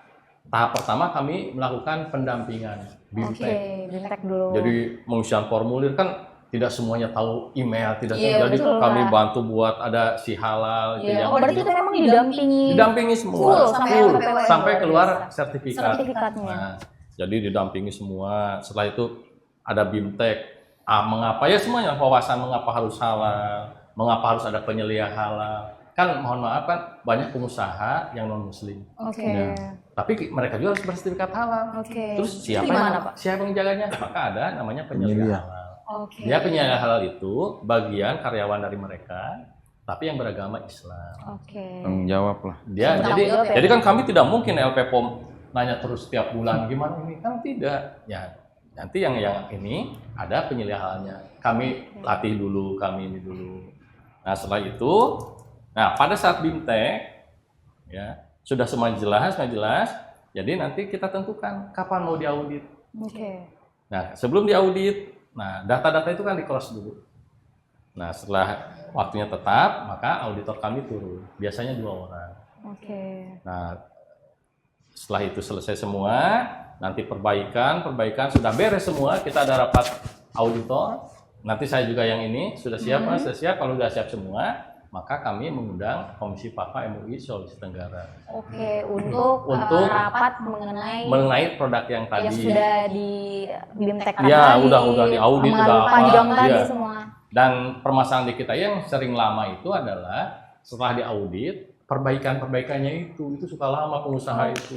tahap pertama kami melakukan pendampingan BIMTEK. BIMTEK dulu. Jadi mengisian formulir kan tidak semuanya tahu email, tidak Iya, jadi betul, kami Pak. bantu buat ada si halal gitu yang berarti itu memang didampingi semua full sampai keluar sertifikat. sertifikatnya. Nah, jadi didampingi semua. Setelah itu ada BIMTEK. Mengapa ya semuanya wawasan mengapa harus halal, mengapa harus ada penyelia halal. Kan mohon maaf kan banyak pengusaha yang non muslim. Oke. Ya. Tapi mereka juga harus bersertifikat halal. Oke. Terus siapa gimana, Pak? siapa yang jaganya? Maka ada namanya penyelia halal. Oke. Dia penyelia halal itu bagian karyawan dari mereka, tapi yang beragama Islam. Oke. Tanggung jawab lah. Dia jadi kan kami tidak mungkin LP POM nanya terus setiap bulan gimana ini kan tidak. Ya nanti yang ini ada penyelia halalnya. Kami latih dulu, kami ini dulu. Nah setelah itu, nah pada saat BIMTEK ya sudah semua jelas. Jadi nanti kita tentukan kapan mau diaudit. Oke. Nah sebelum diaudit, nah data-data itu kan di-cross dulu. Nah setelah waktunya tetap, maka auditor kami turun. Biasanya 2 orang. Oke. Nah setelah itu selesai semua, nanti perbaikan sudah beres semua, kita ada rapat auditor. Nanti saya juga yang ini sudah siap, sudah siap. Kalau sudah siap semua, maka kami mengundang Komisi FAFA MUI Sulawesi Tenggara. Oke, untuk rapat mengenai produk yang tadi. Yang sudah di BIMTEK tadi. Ya, udah diaudit, udah apa. Panjang tadi Ya. semua. Dan permasalahan di kita yang sering lama itu adalah setelah diaudit, perbaikannya itu suka lama pengusaha itu.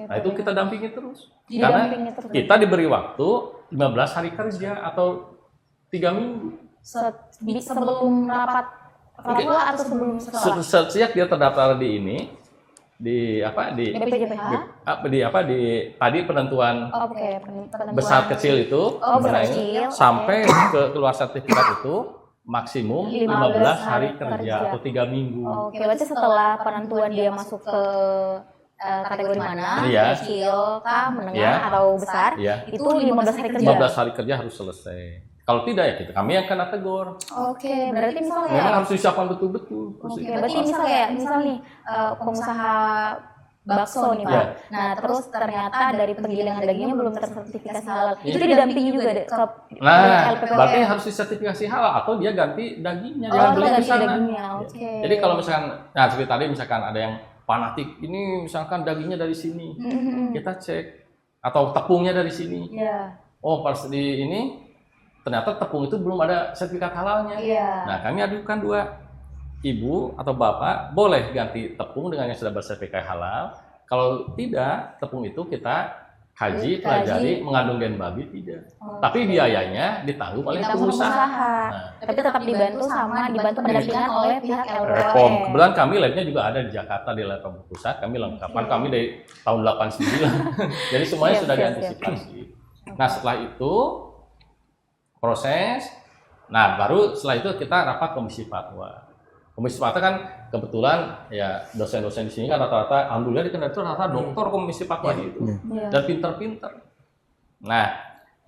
Nah, itu kita dampingi terus. Karena kita diberi waktu 15 hari kerja atau 3 minggu. Sebelum rapat ketua atau sebelum setelah? Sejak dia terdaftar di ini, di BPJPH? tadi penentuan penentuan. besar kecil itu, besar kecil, sampai ke keluar sertifikat itu maksimum 15 hari kerja atau 3 minggu. Oke, berarti setelah penentuan dia masuk ke kategori mana, Iya. kecil, menengah, Iya. atau besar, Iya. itu 15 hari kerja. 15 hari kerja harus selesai. Kalau tidak ya kami yang kena tegur. Oke, berarti misalnya Memang harus disiapkan betul-betul. Oke, berarti misal nih pengusaha bakso nih Pak. Ya. Nah, terus ternyata dari penggilingan dagingnya belum tersertifikasi halal. Itu didampingi juga ke Nah, LPPWM. berarti harus disertifikasi halal atau dia ganti dagingnya, jangan beli di ganti sana. dagingnya. Oke. Jadi kalau misalkan, nah seperti tadi misalkan ada yang fanatik, ini misalkan dagingnya dari sini, kita cek, atau tepungnya dari sini. Iya. Oh pas di ini ternyata tepung itu belum ada sertifikat halalnya. Iya. Nah kami adukan 2, ibu atau bapak boleh ganti tepung dengan yang sudah bersertifikat halal. Kalau tidak, tepung itu kita kaji, pelajari, mengandung gen babi tidak. Tapi biayanya ditanggung oleh pengusaha. Nah, tapi tetap dibantu pendampingan oleh pihak Reform. LPPWM. Kebetulan kami labnya juga ada di Jakarta di Lab Pusat. Kami lengkapan. Kami dari tahun 89. Jadi semuanya sudah diantisipasi. Nah setelah itu proses. Nah baru setelah itu kita rapat komisi fatwa. Komisi fatwa kan kebetulan ya dosen-dosen di sini kan rata-rata, alhamdulillah di Kendari itu rata-rata doktor komisi fatwa itu dan pinter-pinter. Nah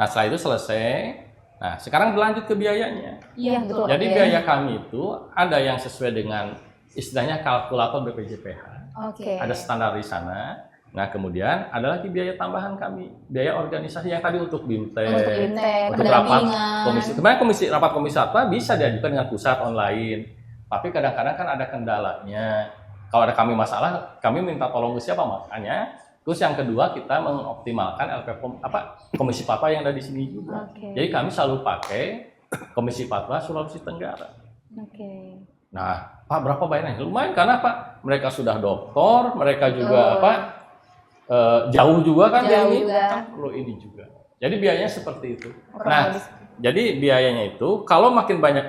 setelah itu selesai. Nah sekarang berlanjut ke biayanya. Iya betul. Jadi biaya kami itu ada yang sesuai dengan istilahnya kalkulator BPJPH. Oke. Ada standar di sana. Nah kemudian ada lagi biaya tambahan kami, biaya organisasi yang tadi untuk BIMTEK, untuk rapat komisi. Sebenarnya rapat komisi fatwa bisa diajukan dengan pusat online, tapi kadang-kadang kan ada kendalanya. Kalau ada kami masalah, kami minta tolong ke siapa? Makanya Terus yang kedua kita mengoptimalkan LPPOM Komisi Fatwa yang ada di sini juga. Oke. Jadi kami selalu pakai Komisi Fatwa Sulawesi Tenggara. Oke. Nah, Pak berapa bayarnya? Lumayan karena Pak mereka sudah doktor, mereka juga jauh juga kan Jauh ini juga. kan perlu ini juga. Jadi biayanya seperti itu. Kurang Nah, lebih. jadi biayanya itu kalau makin banyak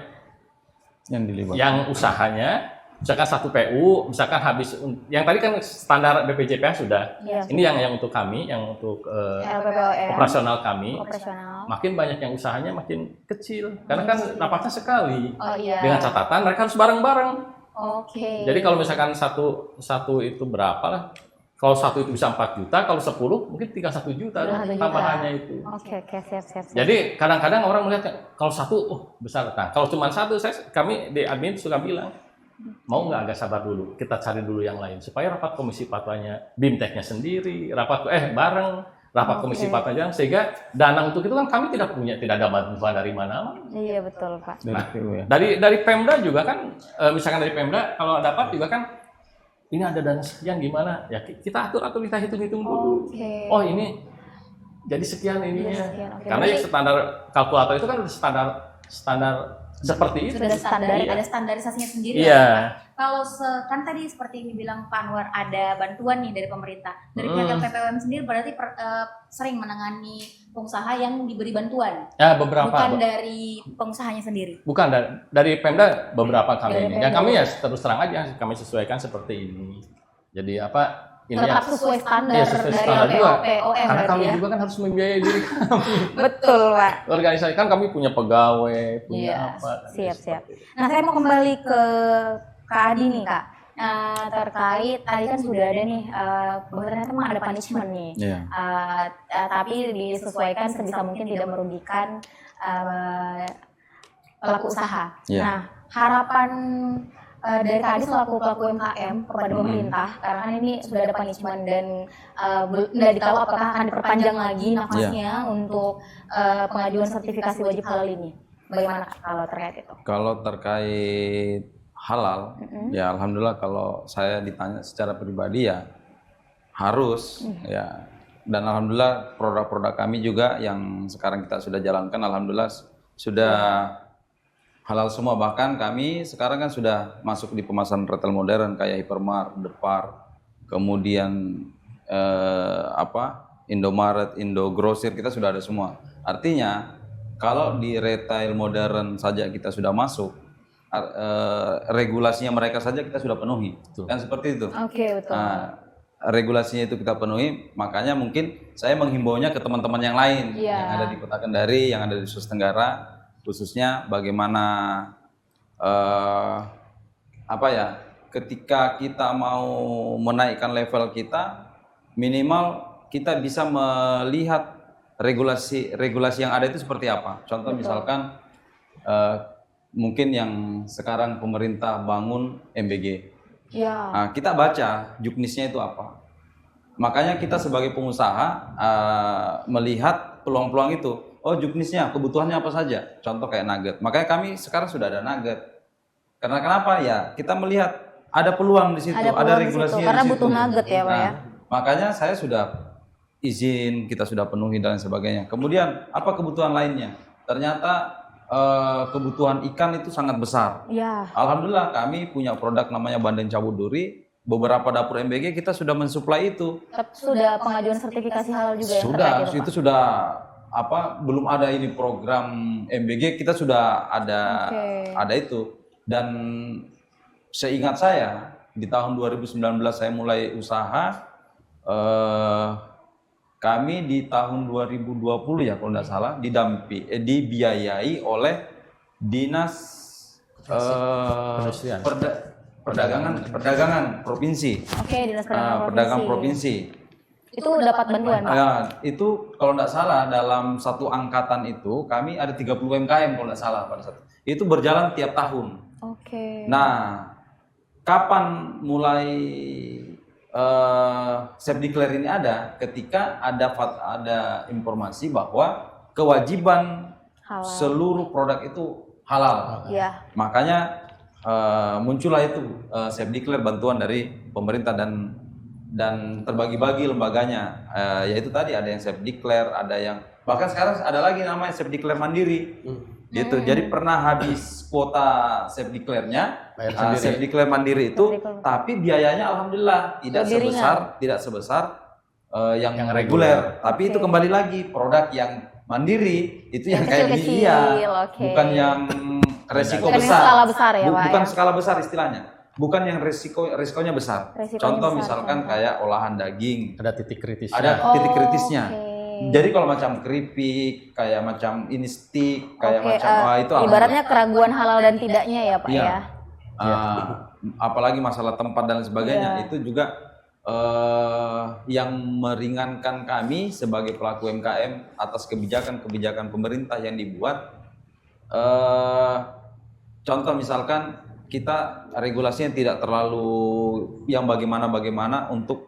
Yang dilibatkan. yang usahanya, misalkan satu PU, misalkan habis, yang tadi kan standar BPJPH sudah. Iya. Ini yang untuk kami, yang untuk LPPOM. operasional kami. Operasional. Makin banyak yang usahanya makin kecil, karena kan rapatnya sekali. Oh iya. Dengan catatan mereka harus bareng-bareng. Oke. Jadi kalau misalkan satu itu berapa lah? Kalau satu itu bisa 4 juta, kalau 10 mungkin tinggal 1 juta Tinggal 1 juta. tambahannya itu. Oke, siap. Jadi kadang-kadang orang melihat kalau satu, besar. Nah, kalau cuma satu, kami di admin suka bilang, mau nggak agak sabar dulu, kita cari dulu yang lain supaya rapat komisi fatwanya, BIMTEK-nya sendiri, bareng rapat komisi fatwanya, sehingga dana untuk itu kan kami tidak ada bantuan dari mana-mana. Iya, betul, Pak. Dari PU ya. Dari Pemda juga kan, misalkan dari Pemda kalau dapat juga kan, ini ada dana sekian gimana? Ya kita atur atau kita hitung-hitung dulu. Oke. Oh ini jadi sekian ininya. Iya, sekian. Oke, Karena yang standar kalkulator itu kan udah standar seperti itu. Sudah standar, Iya. ada standarisasinya sendiri. Iya. Ya, Pak? Kalau kan tadi seperti yang dibilang Pak Anwar ada bantuan nih dari pemerintah. Dari pihak LPPOM sendiri berarti sering menangani pengusaha yang diberi bantuan, Ya beberapa. bukan dari pengusahanya sendiri. Bukan dari Pemda beberapa kami Dari ini. Pemda. Yang kami ya terus terang aja kami sesuaikan seperti ini. Jadi ini Tetap sesuai standar Iya, sesuai dari standar juga. LPPOM karena berarti kami ya. juga kan harus membiayai diri kami. Betul, Pak. Organisasi kan kami punya pegawai, punya Iya, apa. siap. Seperti itu. Nah, saya mau kembali ke Kak Adi nih, Kak. Terkait tadi kan sudah ada nih, bahwa ternyata memang ada punishment nih. Iya. Tapi disesuaikan sebisa mungkin tidak merugikan pelaku usaha. Iya. Nah, harapan dari Kak Adi selaku pelaku UMKM kepada pemerintah, karena kan ini sudah ada punishment dan tidak ditahu apakah akan diperpanjang lagi nafasnya untuk pengajuan sertifikasi wajib halal ini. Bagaimana kalau terkait itu? Kalau terkait halal, ya alhamdulillah kalau saya ditanya secara pribadi ya harus ya. Dan alhamdulillah produk-produk kami juga yang sekarang kita sudah jalankan alhamdulillah sudah halal semua. Bahkan kami sekarang kan sudah masuk di pemasaran retail modern kayak Hypermart, Depar, kemudian Indomaret, Indogrosir, kita sudah ada semua. Artinya kalau di retail modern saja kita sudah masuk, regulasinya mereka saja kita sudah penuhi. Kan seperti itu. Oke, betul. Nah, regulasinya itu kita penuhi, makanya mungkin saya menghimbaunya ke teman-teman yang lain Iya. yang ada di Kota Kendari, yang ada di Sulawesi Tenggara, khususnya bagaimana ketika kita mau menaikkan level kita, minimal kita bisa melihat regulasi yang ada itu seperti apa. Contoh misalkan mungkin yang sekarang pemerintah bangun MBG. Ya. Nah, kita baca juknisnya itu apa. Makanya kita sebagai pengusaha melihat peluang-peluang itu. Oh, juknisnya, kebutuhannya apa saja. Contoh kayak nugget. Makanya kami sekarang sudah ada nugget. Karena kenapa ya? Kita melihat ada peluang di situ, Ada ada peluang di regulasinya situ, karena di situ. butuh nugget ya, Pak ya. Makanya saya sudah izin, kita sudah penuhi dan sebagainya. Kemudian apa kebutuhan lainnya? Ternyata kebutuhan ikan itu sangat besar. Ya. Alhamdulillah kami punya produk namanya Bandeng Cabut Duri. Beberapa dapur MBG kita sudah mensuplai itu. Sudah pengajuan sertifikasi halal juga yang Sudah, terkait itu, itu sudah belum ada ini program MBG, kita sudah ada Oke. ada itu. Dan seingat saya di tahun 2019 saya mulai usaha, kami di tahun 2020 ya kalau tidak salah dibiayai oleh Dinas Perindustrian. Perdagangan provinsi. Oke, Dinas Perdagangan Pedagang Provinsi. provinsi. Itu dapat bantuan, Pak. Nah, itu kalau tidak salah dalam satu angkatan itu kami ada 30 UMKM kalau tidak salah pada saat itu berjalan tiap tahun. Oke. Nah, kapan mulai self declare ini ada? Ketika ada informasi bahwa kewajiban Halal. seluruh produk itu halal. Ya. Makanya muncullah itu self declare bantuan dari pemerintah dan dan terbagi-bagi lembaganya. Yaitu tadi ada yang self declare, ada yang bahkan sekarang ada lagi namanya self declare mandiri. Gitu. Jadi pernah habis kuota self declare-nya, Bayar sendiri. self declare mandiri itu, Self-declare. tapi biayanya alhamdulillah Lebih tidak sebesar yang Yang reguler. Tapi itu Oke. kembali lagi produk yang mandiri itu yang Yang kayak gini, kecil-kecil, iya, oke. bukan yang resiko Bukan yang besar. skala besar ya, Pak, Bukan ya? skala besar istilahnya. Bukan yang resikonya besar. Resikonya Contoh besar, misalkan contoh. kayak olahan daging, Ada titik kritisnya. ada titik kritisnya. Oke. Jadi kalau macam keripik, kayak macam ini stick, kayak Oke, macam itu ibaratnya keraguan halal dan tidaknya ya Pak Iya. ya. apalagi masalah tempat dan sebagainya Iya. itu juga yang meringankan kami sebagai pelaku UMKM atas kebijakan-kebijakan pemerintah yang dibuat. Contoh misalkan kita regulasinya tidak terlalu yang bagaimana untuk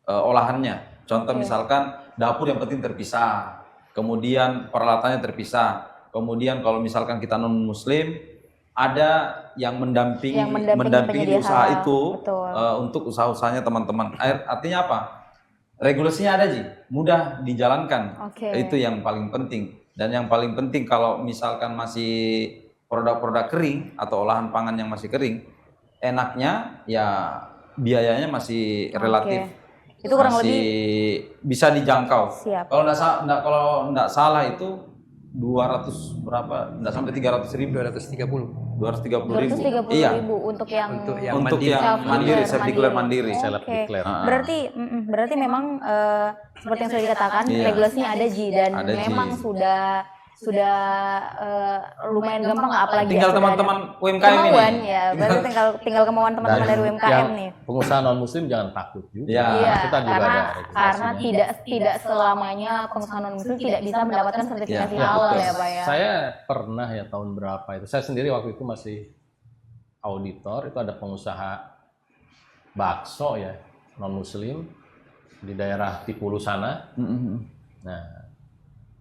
olahannya. Contoh Oke. misalkan dapur yang penting terpisah, kemudian peralatannya terpisah, kemudian kalau misalkan kita non muslim ada yang mendampingi Yang mendampingi di penyedia usaha halal. itu Betul. untuk usaha-usahanya teman-teman. Artinya apa? Regulasinya ada Ji, mudah dijalankan. Oke. Itu yang paling penting. Dan yang paling penting kalau misalkan masih produk-produk kering atau olahan pangan yang masih kering, enaknya ya biayanya masih relatif. Itu kurang masih lebih bisa dijangkau. siap. Kalau nggak salah itu 200 berapa? Nggak sampai 300.000. 230. 230.000. 230.000 Iya. untuk yang Untuk yang Untuk mandiri. yang mandiri, self declare mandiri. mandiri. Self Oke. declare. Berarti memang seperti yang sudah dikatakan Iya. regulasinya ada Ji dan Ada, Ji. memang sudah lumayan gampang lah, apalagi Tinggal ya, sudah teman-teman ada UMKM ini. kemauan ya. Berarti tinggal kemauan teman-teman Dan dari UMKM yang nih. pengusaha non muslim jangan takut juga. Iya. Iya, Kita juga karena ada regulasinya. tidak selamanya pengusaha non muslim tidak bisa mendapatkan sertifikasi Iya, halal betul. ya Pak ya. Saya pernah ya tahun berapa itu. Saya sendiri waktu itu masih auditor, itu ada pengusaha bakso ya non muslim di daerah Tipulu sana. Nah,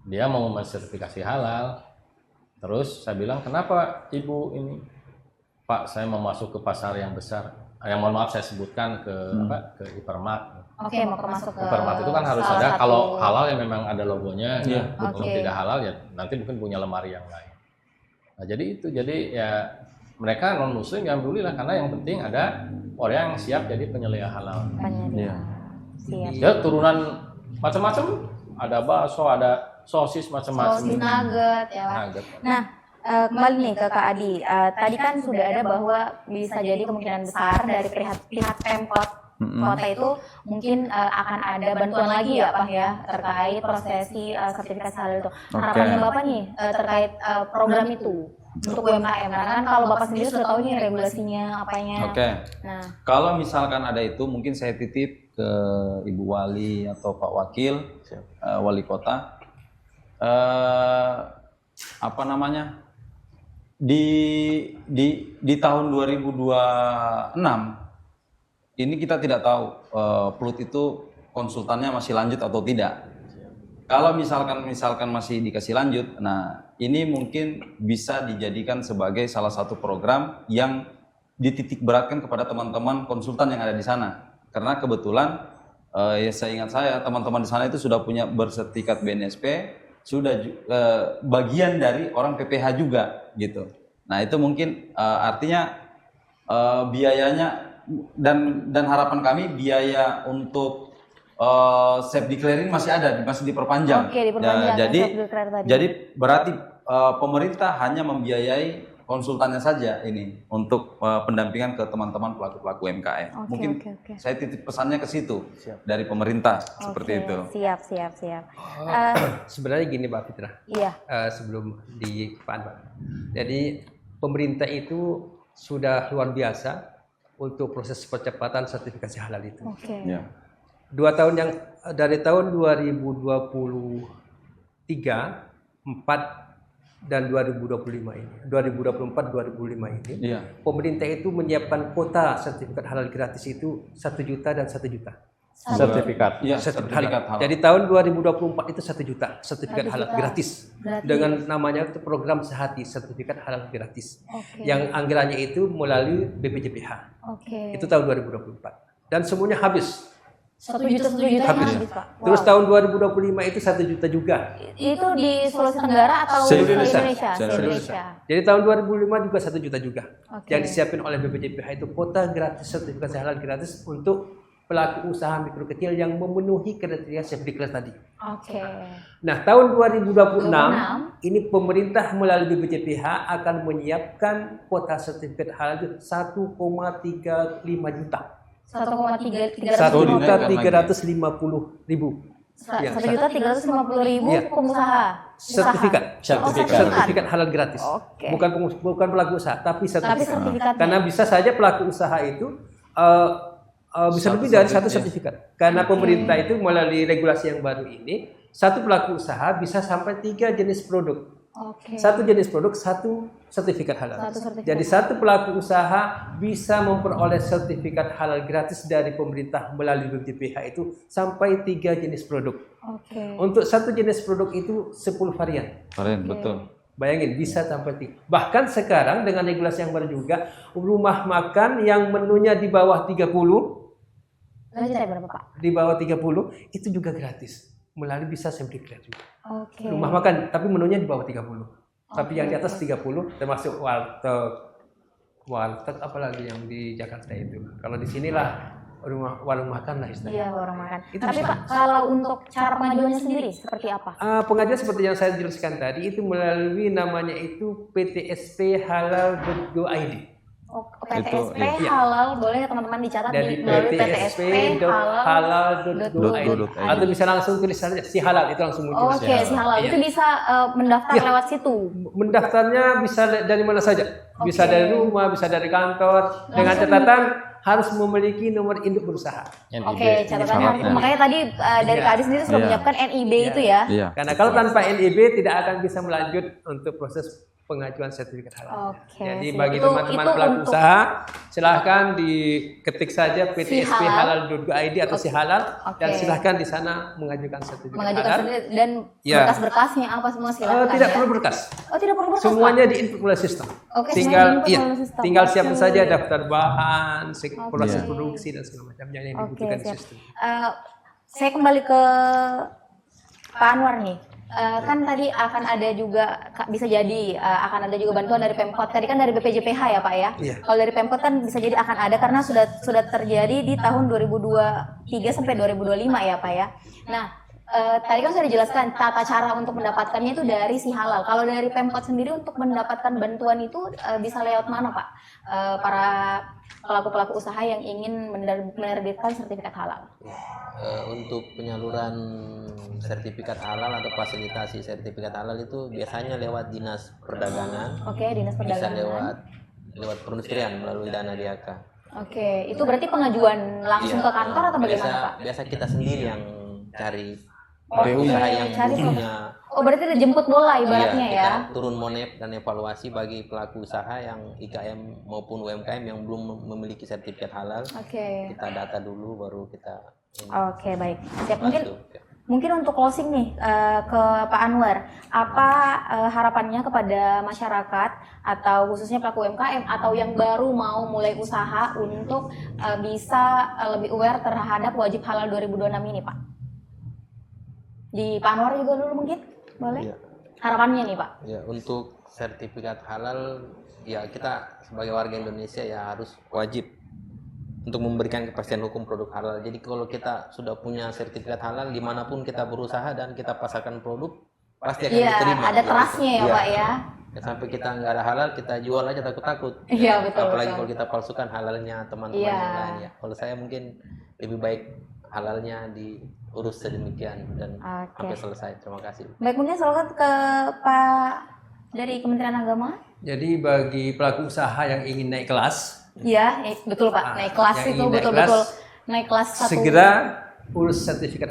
dia mau mensertifikasi halal. Terus saya bilang, kenapa ibu ini? Pak, saya mau masuk ke pasar yang besar. Yang mohon maaf saya sebutkan ke ke Hypermart. Oke, mau masuk ke Hypermart itu kan harus salah ada, satu- kalau halal ya memang ada logonya. Iya, Kalau Oke. tidak halal ya nanti mungkin punya lemari yang lain. Nah, jadi ya mereka non muslim ya alhamdulillah, karena yang penting ada orang yang siap jadi penyelia halal. penyedia. Iya. Siap. Ya turunan macam-macam, ada bakso, ada sosis macam-macam. Sosis nugget ya Pak. Nugget. Nah, kembali nih ke Kak Adi. Tadi kan sudah ada bahwa bisa jadi kemungkinan besar dari pihak Pemkot kota itu mungkin akan ada bantuan lagi ya Pak ya terkait prosesi sertifikasi halal itu. Harapannya Bapak nih terkait program itu untuk UMKM. Karena kan kalau Bapak sendiri sudah tahu nih regulasinya apanya. Oke. Nah, Kalau misalkan ada itu, mungkin saya titip ke Ibu Wali atau Pak Wakil, Wali Kota. Apa namanya? Di tahun 2026 ini kita tidak tahu PLUT itu konsultannya masih lanjut atau tidak. Kalau misalkan masih dikasih lanjut, nah ini mungkin bisa dijadikan sebagai salah satu program yang dititik beratkan kepada teman-teman konsultan yang ada di sana. Karena kebetulan ya saya ingat teman-teman di sana itu sudah punya bersertifikat BNSP, sudah bagian dari orang PPH juga gitu. Nah itu mungkin artinya biayanya dan harapan kami biaya untuk self declaring masih ada, masih diperpanjang. Oke, diperpanjang, jadi self-declare tadi. jadi berarti pemerintah hanya membiayai konsultannya saja ini untuk pendampingan ke teman-teman pelaku-pelaku UMKM. Oke, Mungkin oke. saya titip pesannya ke situ dari pemerintah seperti itu. Siap. Sebenarnya gini Pak Fitra, Iya. sebelum di Pak Anwar. Jadi pemerintah itu sudah luar biasa untuk proses percepatan sertifikasi halal itu. Oke. Ya. 2 tahun yang dari tahun 2023, 4 dan 2025 ini, 2024, 2025 ini, Iya. pemerintah itu menyiapkan kuota sertifikat halal gratis itu 1 juta dan 1 juta. Sertifikat. Iya, Sertifikat halal. Jadi tahun 2024 itu 1 juta sertifikat 1 halal juta. gratis. Gratis. Dengan namanya itu program Sehati sertifikat halal gratis. Oke. Yang anggarannya itu melalui BPJPH. Oke. Itu tahun 2024. Dan semuanya habis 1 juta Habis. habis Pak. Wow. Terus tahun 2025 itu 1 juta juga. Itu di Sulawesi Tenggara atau di Se-Indonesia. Indonesia? Se-Indonesia. Se-Indonesia. Jadi tahun 2005 juga 1 juta juga. Oke. Yang disiapin oleh BPJPH itu kuota gratis sertifikasi halal gratis untuk pelaku usaha mikro kecil yang memenuhi kriteria safety class tadi. Oke. Nah, tahun 2026 26. ini pemerintah melalui BPJPH akan menyiapkan kuota sertifikat halal itu 1,35 juta. 1.350.000 Ya, 1.350.000 Iya. pengusaha sertifikat. Sertifikat. Sertifikat halal gratis. Oke. Bukan pelaku usaha, tapi Tapi sertifikat. sertifikatnya. Karena bisa saja pelaku usaha itu bisa lebih dari satu sertifikat. Karena pemerintah itu melalui regulasi yang baru ini, satu pelaku usaha bisa sampai 3 jenis produk. Oke. Satu jenis produk, satu sertifikat halal. Satu sertifikat. Jadi satu pelaku usaha bisa memperoleh sertifikat halal gratis dari pemerintah melalui BPJPH itu sampai 3 jenis produk. Oke. Untuk satu jenis produk itu 10 varian. Keren, betul. Bayangin bisa sampai 3. Bahkan sekarang dengan regulasi yang baru juga, rumah makan yang menunya di bawah 30, Lanjut berapa Pak? di bawah 30 itu juga gratis. Melalui bisa safety class juga. Oke. Rumah makan tapi menunya di bawah 30. Tapi yang di atas 30 termasuk warteg apalagi yang di Jakarta itu. Kalau di sinilah warung makan lah istilahnya. Iya, orang makan. Itu Tapi bisa. Pak, kalau untuk cara pengajuannya sendiri seperti apa? Pengajuan seperti yang saya jelaskan tadi itu melalui namanya itu ptsp.halal.go.id. Oh, PTSP iya. halal boleh ya teman-teman dicatat Dari melalui PTSP halal. .go.id. Atau bisa langsung tulis saja si halal itu langsung muncul. Oke, si halal Iya. itu bisa mendaftar Iya. lewat situ. Mendaftarnya bisa dari mana saja. Bisa Oke. dari rumah, bisa dari kantor. Dengan Langsung. catatan harus memiliki nomor induk berusaha. Oke, catatannya harus. syaratnya. Makanya tadi dari Iya. Kak Adi sendiri sudah Iya. menyiapkan NIB Iya. itu ya. Iya. Karena kalau tanpa NIB tidak akan bisa melanjut untuk proses pengajuan sertifikat halal. Oke, Jadi siap. bagi Itu teman-teman pelaku untuk- usaha, silahkan diketik saja ptsp.halal.go.id atau si halal dan Oke. silahkan di sana mengajukan sertifikat Mengajukan halal. sendiri dan Iya. berkas-berkasnya apa semua silakan. Tidak ya. perlu berkas. Oh, tidak perlu berkas. Semuanya diinput melalui sistem. Oke, tinggal semuanya diinput iya, melalui sistem. tinggal Oke. siapkan saja daftar bahan, proses Iya. produksi dan segala macamnya yang Oke, dibutuhkan di siap. sistem. Saya kembali ke Pak Anwar nih. Kan tadi akan ada juga bisa jadi akan ada juga bantuan dari Pemkot. Tadi kan dari BPJPH ya Pak ya. Iya. Kalau dari Pemkot kan bisa jadi akan ada karena sudah terjadi di tahun 2023 sampai 2025 ya Pak ya. Nah, tadi kan sudah dijelaskan tata cara untuk mendapatkannya itu dari si halal. Kalau dari Pemkot sendiri untuk mendapatkan bantuan itu bisa lewat mana Pak? Para pelaku-pelaku usaha yang ingin menerbitkan sertifikat halal. Untuk penyaluran sertifikat halal atau fasilitasi sertifikat halal itu biasanya lewat dinas perdagangan, Oke, Dinas bisa Perdagangan. lewat perindustrian melalui dana DAK. Oke, itu berarti pengajuan langsung ke kantor atau bagaimana Pak? Biasa kita sendiri yang cari Oke, usaha yang cari punya. Oh, berarti ada jemput bola ibaratnya Iya, ya. kita turun monep dan evaluasi bagi pelaku usaha yang IKM maupun UMKM yang belum memiliki sertifikat halal. Oke. Kita data dulu baru kita ini. Oke, baik. Siap. Mungkin Bantu. mungkin untuk closing nih ke Pak Anwar, apa harapannya kepada masyarakat atau khususnya pelaku UMKM atau yang baru mau mulai usaha untuk bisa lebih aware terhadap wajib halal 2026 ini, Pak? Di Pak Anwar juga dulu mungkin, boleh? Iya. Harapannya nih, Pak. Ya, untuk sertifikat halal ya kita sebagai warga Indonesia ya harus wajib untuk memberikan kepastian hukum produk halal. Jadi kalau kita sudah punya sertifikat halal dimanapun kita berusaha dan kita pasarkan produk pasti akan Iya, diterima. ada trustnya ya, Iya. Pak ya. Ya, sampai kita nggak ada halal kita jual aja takut-takut. Iya, betul, Apalagi betul. kalau kita palsukan halalnya teman-teman Iya. yang lain ya. Kalau saya mungkin lebih baik halalnya diurus sedemikian dan Oke. sampai selesai. Terima kasih. Baik, mungkin silakan ke Pak dari Kementerian Agama. Jadi bagi pelaku usaha yang ingin naik kelas, Iya, betul Pak. Naik kelas yang itu ingin naik betul-betul kelas, naik kelas satu. segera urus sertifikat.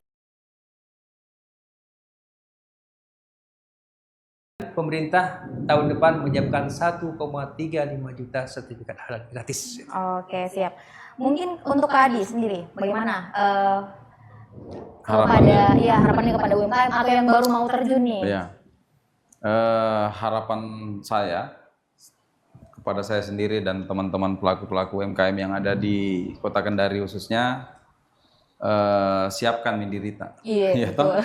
Pemerintah tahun depan menyiapkan 1,35 juta sertifikat halal gratis. Oke, siap. Mungkin untuk Kak Adi sendiri, bagaimana Harapannya. harapannya kepada UMKM atau yang baru mau terjun nih? Iya. Harapan saya kepada saya sendiri dan teman-teman pelaku-pelaku UMKM yang ada di Kota Kendari khususnya, siapkan nih diri tak. Iya, Ya, toh? betul.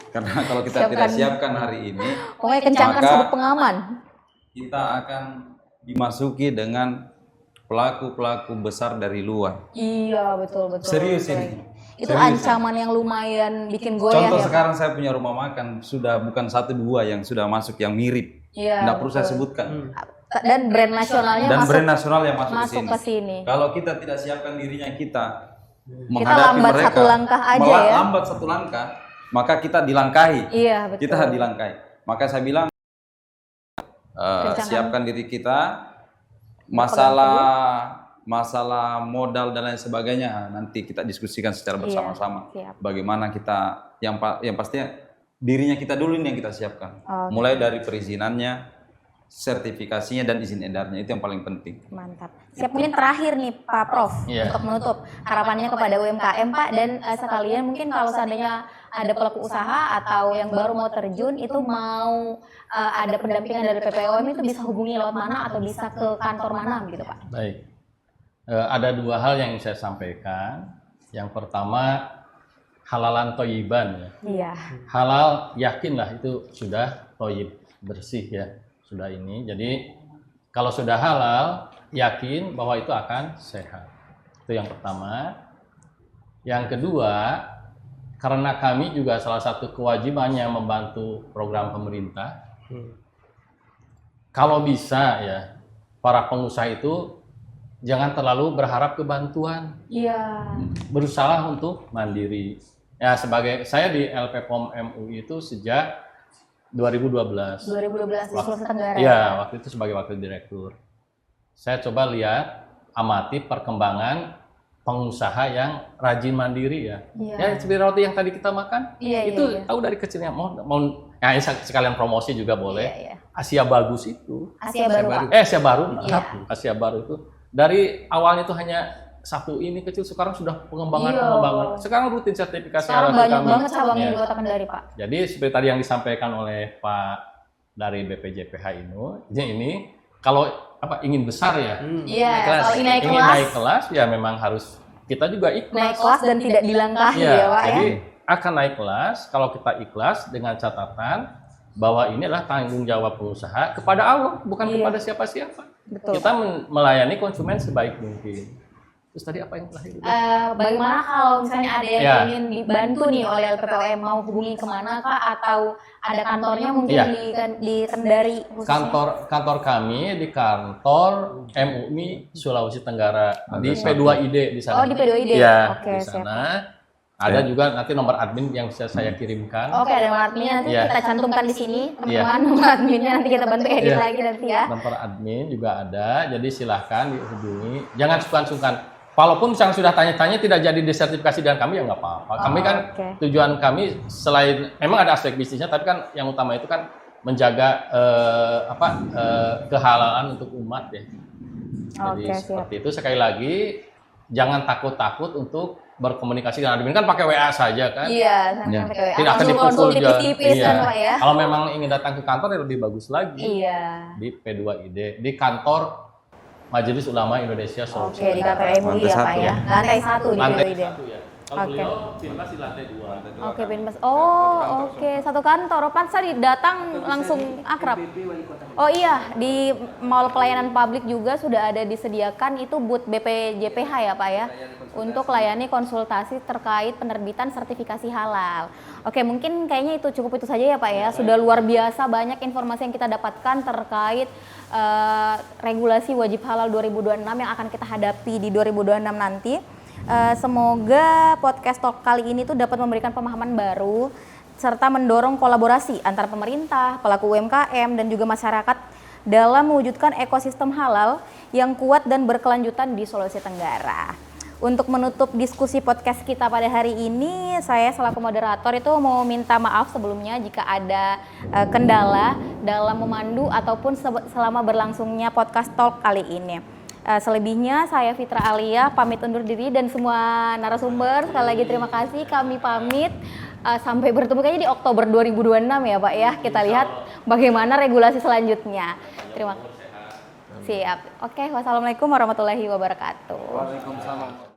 Karena kalau kita tidak Siapkan. siapkan hari ini, Pokoknya kencangkan Maka- sabuk pengaman. kita akan dimasuki dengan pelaku-pelaku besar dari luar. Iya, betul betul. Serius betul. ini. Itu Serius. ancaman yang lumayan bikin goyah Contoh ya, Pak? sekarang saya punya rumah makan sudah bukan 1-2 yang sudah masuk yang mirip. Iya. Tidak perlu saya betul. sebutkan. Dan brand nasionalnya Dan masuk brand nasional yang masuk, masuk ke ke sini. sini. Kalau kita tidak siapkan dirinya kita Kita lambat mereka, satu langkah aja malah ya. lambat satu langkah, maka kita dilangkahi. Iya, betul. Kita dilangkahi. Maka saya bilang Kencangkan. siapkan diri kita. Masalah modal dan lain sebagainya nanti kita diskusikan secara bersama-sama. Siap. Bagaimana kita yang pastinya dirinya kita dulu ini yang kita siapkan. Oke. Mulai dari perizinannya, sertifikasinya dan izin edarnya itu yang paling penting. Mantap. Siap, mungkin terakhir nih Pak Prof Iya. untuk menutup harapannya kepada UMKM Pak, dan sekalian mungkin kalau seandainya ada pelaku usaha atau yang baru mau terjun itu mau ada pendampingan dari PPOM itu bisa hubungi lewat mana atau bisa ke kantor mana gitu Pak? Baik. Ada 2 hal yang saya sampaikan. Yang pertama, halalan toyiban ya. Iya. Halal yakinlah itu sudah toyib, bersih ya, sudah ini. Jadi kalau sudah halal, yakin bahwa itu akan sehat. Itu yang pertama. Yang kedua, karena kami juga salah satu kewajibannya membantu program pemerintah. Kalau bisa ya, para pengusaha itu jangan terlalu berharap ke bantuan. Iya. Berusaha untuk mandiri. Ya, sebagai saya di LPPOM MUI itu sejak 2012. 2012 di Sulawesi Tenggara. Iya, waktu itu sebagai wakil direktur. Saya coba lihat, amati perkembangan pengusaha yang rajin mandiri ya. Iya. Ya, seperti roti yang tadi kita makan, Iya, itu iya. tahu dari kecilnya. Mau ya, ini sekalian promosi juga boleh. Iya, iya. Asia Bagus itu. Asia baru Pak. Asia Baru, Iya. Asia Baru itu dari awalnya itu hanya satu ini kecil, sekarang sudah pengembangan. Sekarang rutin sertifikasi Sekarang halal banyak kami. banget cabangnya Ya. di Kota Kendari Pak. Jadi seperti tadi yang disampaikan oleh Pak dari BPJPH ini kalau ingin besar ya, Iya, naik kelas. kalau ini naik ingin kelas, naik kelas ya memang harus kita juga ikhlas. naik kelas dan tidak dilangkahi Ya, ya Pak ya. jadi akan naik kelas kalau kita ikhlas dengan catatan bahwa ini adalah tanggung jawab pengusaha kepada Allah, bukan Iya. kepada siapa-siapa. Betul. Kita melayani konsumen sebaik mungkin. Terus tadi apa yang terakhir? Bagaimana kalau misalnya ada yang Ya. ingin dibantu nih oleh LPPOM, mau hubungi kemana Kak, atau ada kantornya mungkin Ya. di Kendari khususnya? Kantor kami di kantor MUI Sulawesi Tenggara di Ada P2ID di sana. Oh, di P2ID. Ya, Oke, di siap. sana. Ada juga nanti nomor admin yang bisa saya kirimkan. Oke, ada nomor adminnya nanti Iya. kita cantumkan di sini, Iya. teman-teman. Nomor adminnya nanti kita bantu edit Iya. lagi nanti ya. Nomor admin juga ada, jadi silahkan dihubungi. Jangan sungkan-sungkan. Walaupun misalnya sudah tanya-tanya tidak jadi disertifikasi dengan kami ya nggak apa-apa. Kami kan oke. tujuan kami selain memang ada aspek bisnisnya, tapi kan yang utama itu kan menjaga kehalalan untuk umat ya. Jadi Oke, siap. seperti itu, sekali lagi jangan takut-takut untuk berkomunikasi dengan admin, kan pakai WA saja kan. Iya, sampai Ya. pakai WA. Tidak akan Langsung dipukul konsul juga. tipis-tipis kan Pak ya. Kalau memang ingin datang ke kantor ya lebih bagus lagi. Iya. Di P2ID, di kantor Majelis Ulama Indonesia Sulawesi Oke, di kantor MUI ya Lantai Pak satu. ya. Lantai 1 di Lantai P2ID. 1 ya. Kalau Oke. beliau Pinmas di lantai 2. Oke, Binmas. Oh, oke. Satu kantor. Oh, pantes tadi datang langsung akrab. Oh iya, di Mall Pelayanan Publik juga sudah ada disediakan itu booth BPJPH ya Pak ya, untuk layani konsultasi terkait penerbitan sertifikasi halal. Oke, mungkin kayaknya itu cukup itu saja ya Pak ya. Sudah luar biasa banyak informasi yang kita dapatkan terkait regulasi wajib halal 2026 yang akan kita hadapi di 2026 nanti. Semoga podcast talk kali ini tuh dapat memberikan pemahaman baru serta mendorong kolaborasi antara pemerintah, pelaku UMKM dan juga masyarakat dalam mewujudkan ekosistem halal yang kuat dan berkelanjutan di Sulawesi Tenggara. Untuk menutup diskusi podcast kita pada hari ini, saya selaku moderator itu mau minta maaf sebelumnya jika ada kendala dalam memandu ataupun selama berlangsungnya podcast talk kali ini. Selebihnya saya Fitra Alia pamit undur diri dan semua narasumber sekali lagi terima kasih, kami pamit. Sampai bertemu kayaknya di Oktober 2026 ya Pak ya. Kita lihat bagaimana regulasi selanjutnya. Terima kasih. Siap. Oke, wassalamualaikum warahmatullahi wabarakatuh. Waalaikumsalam.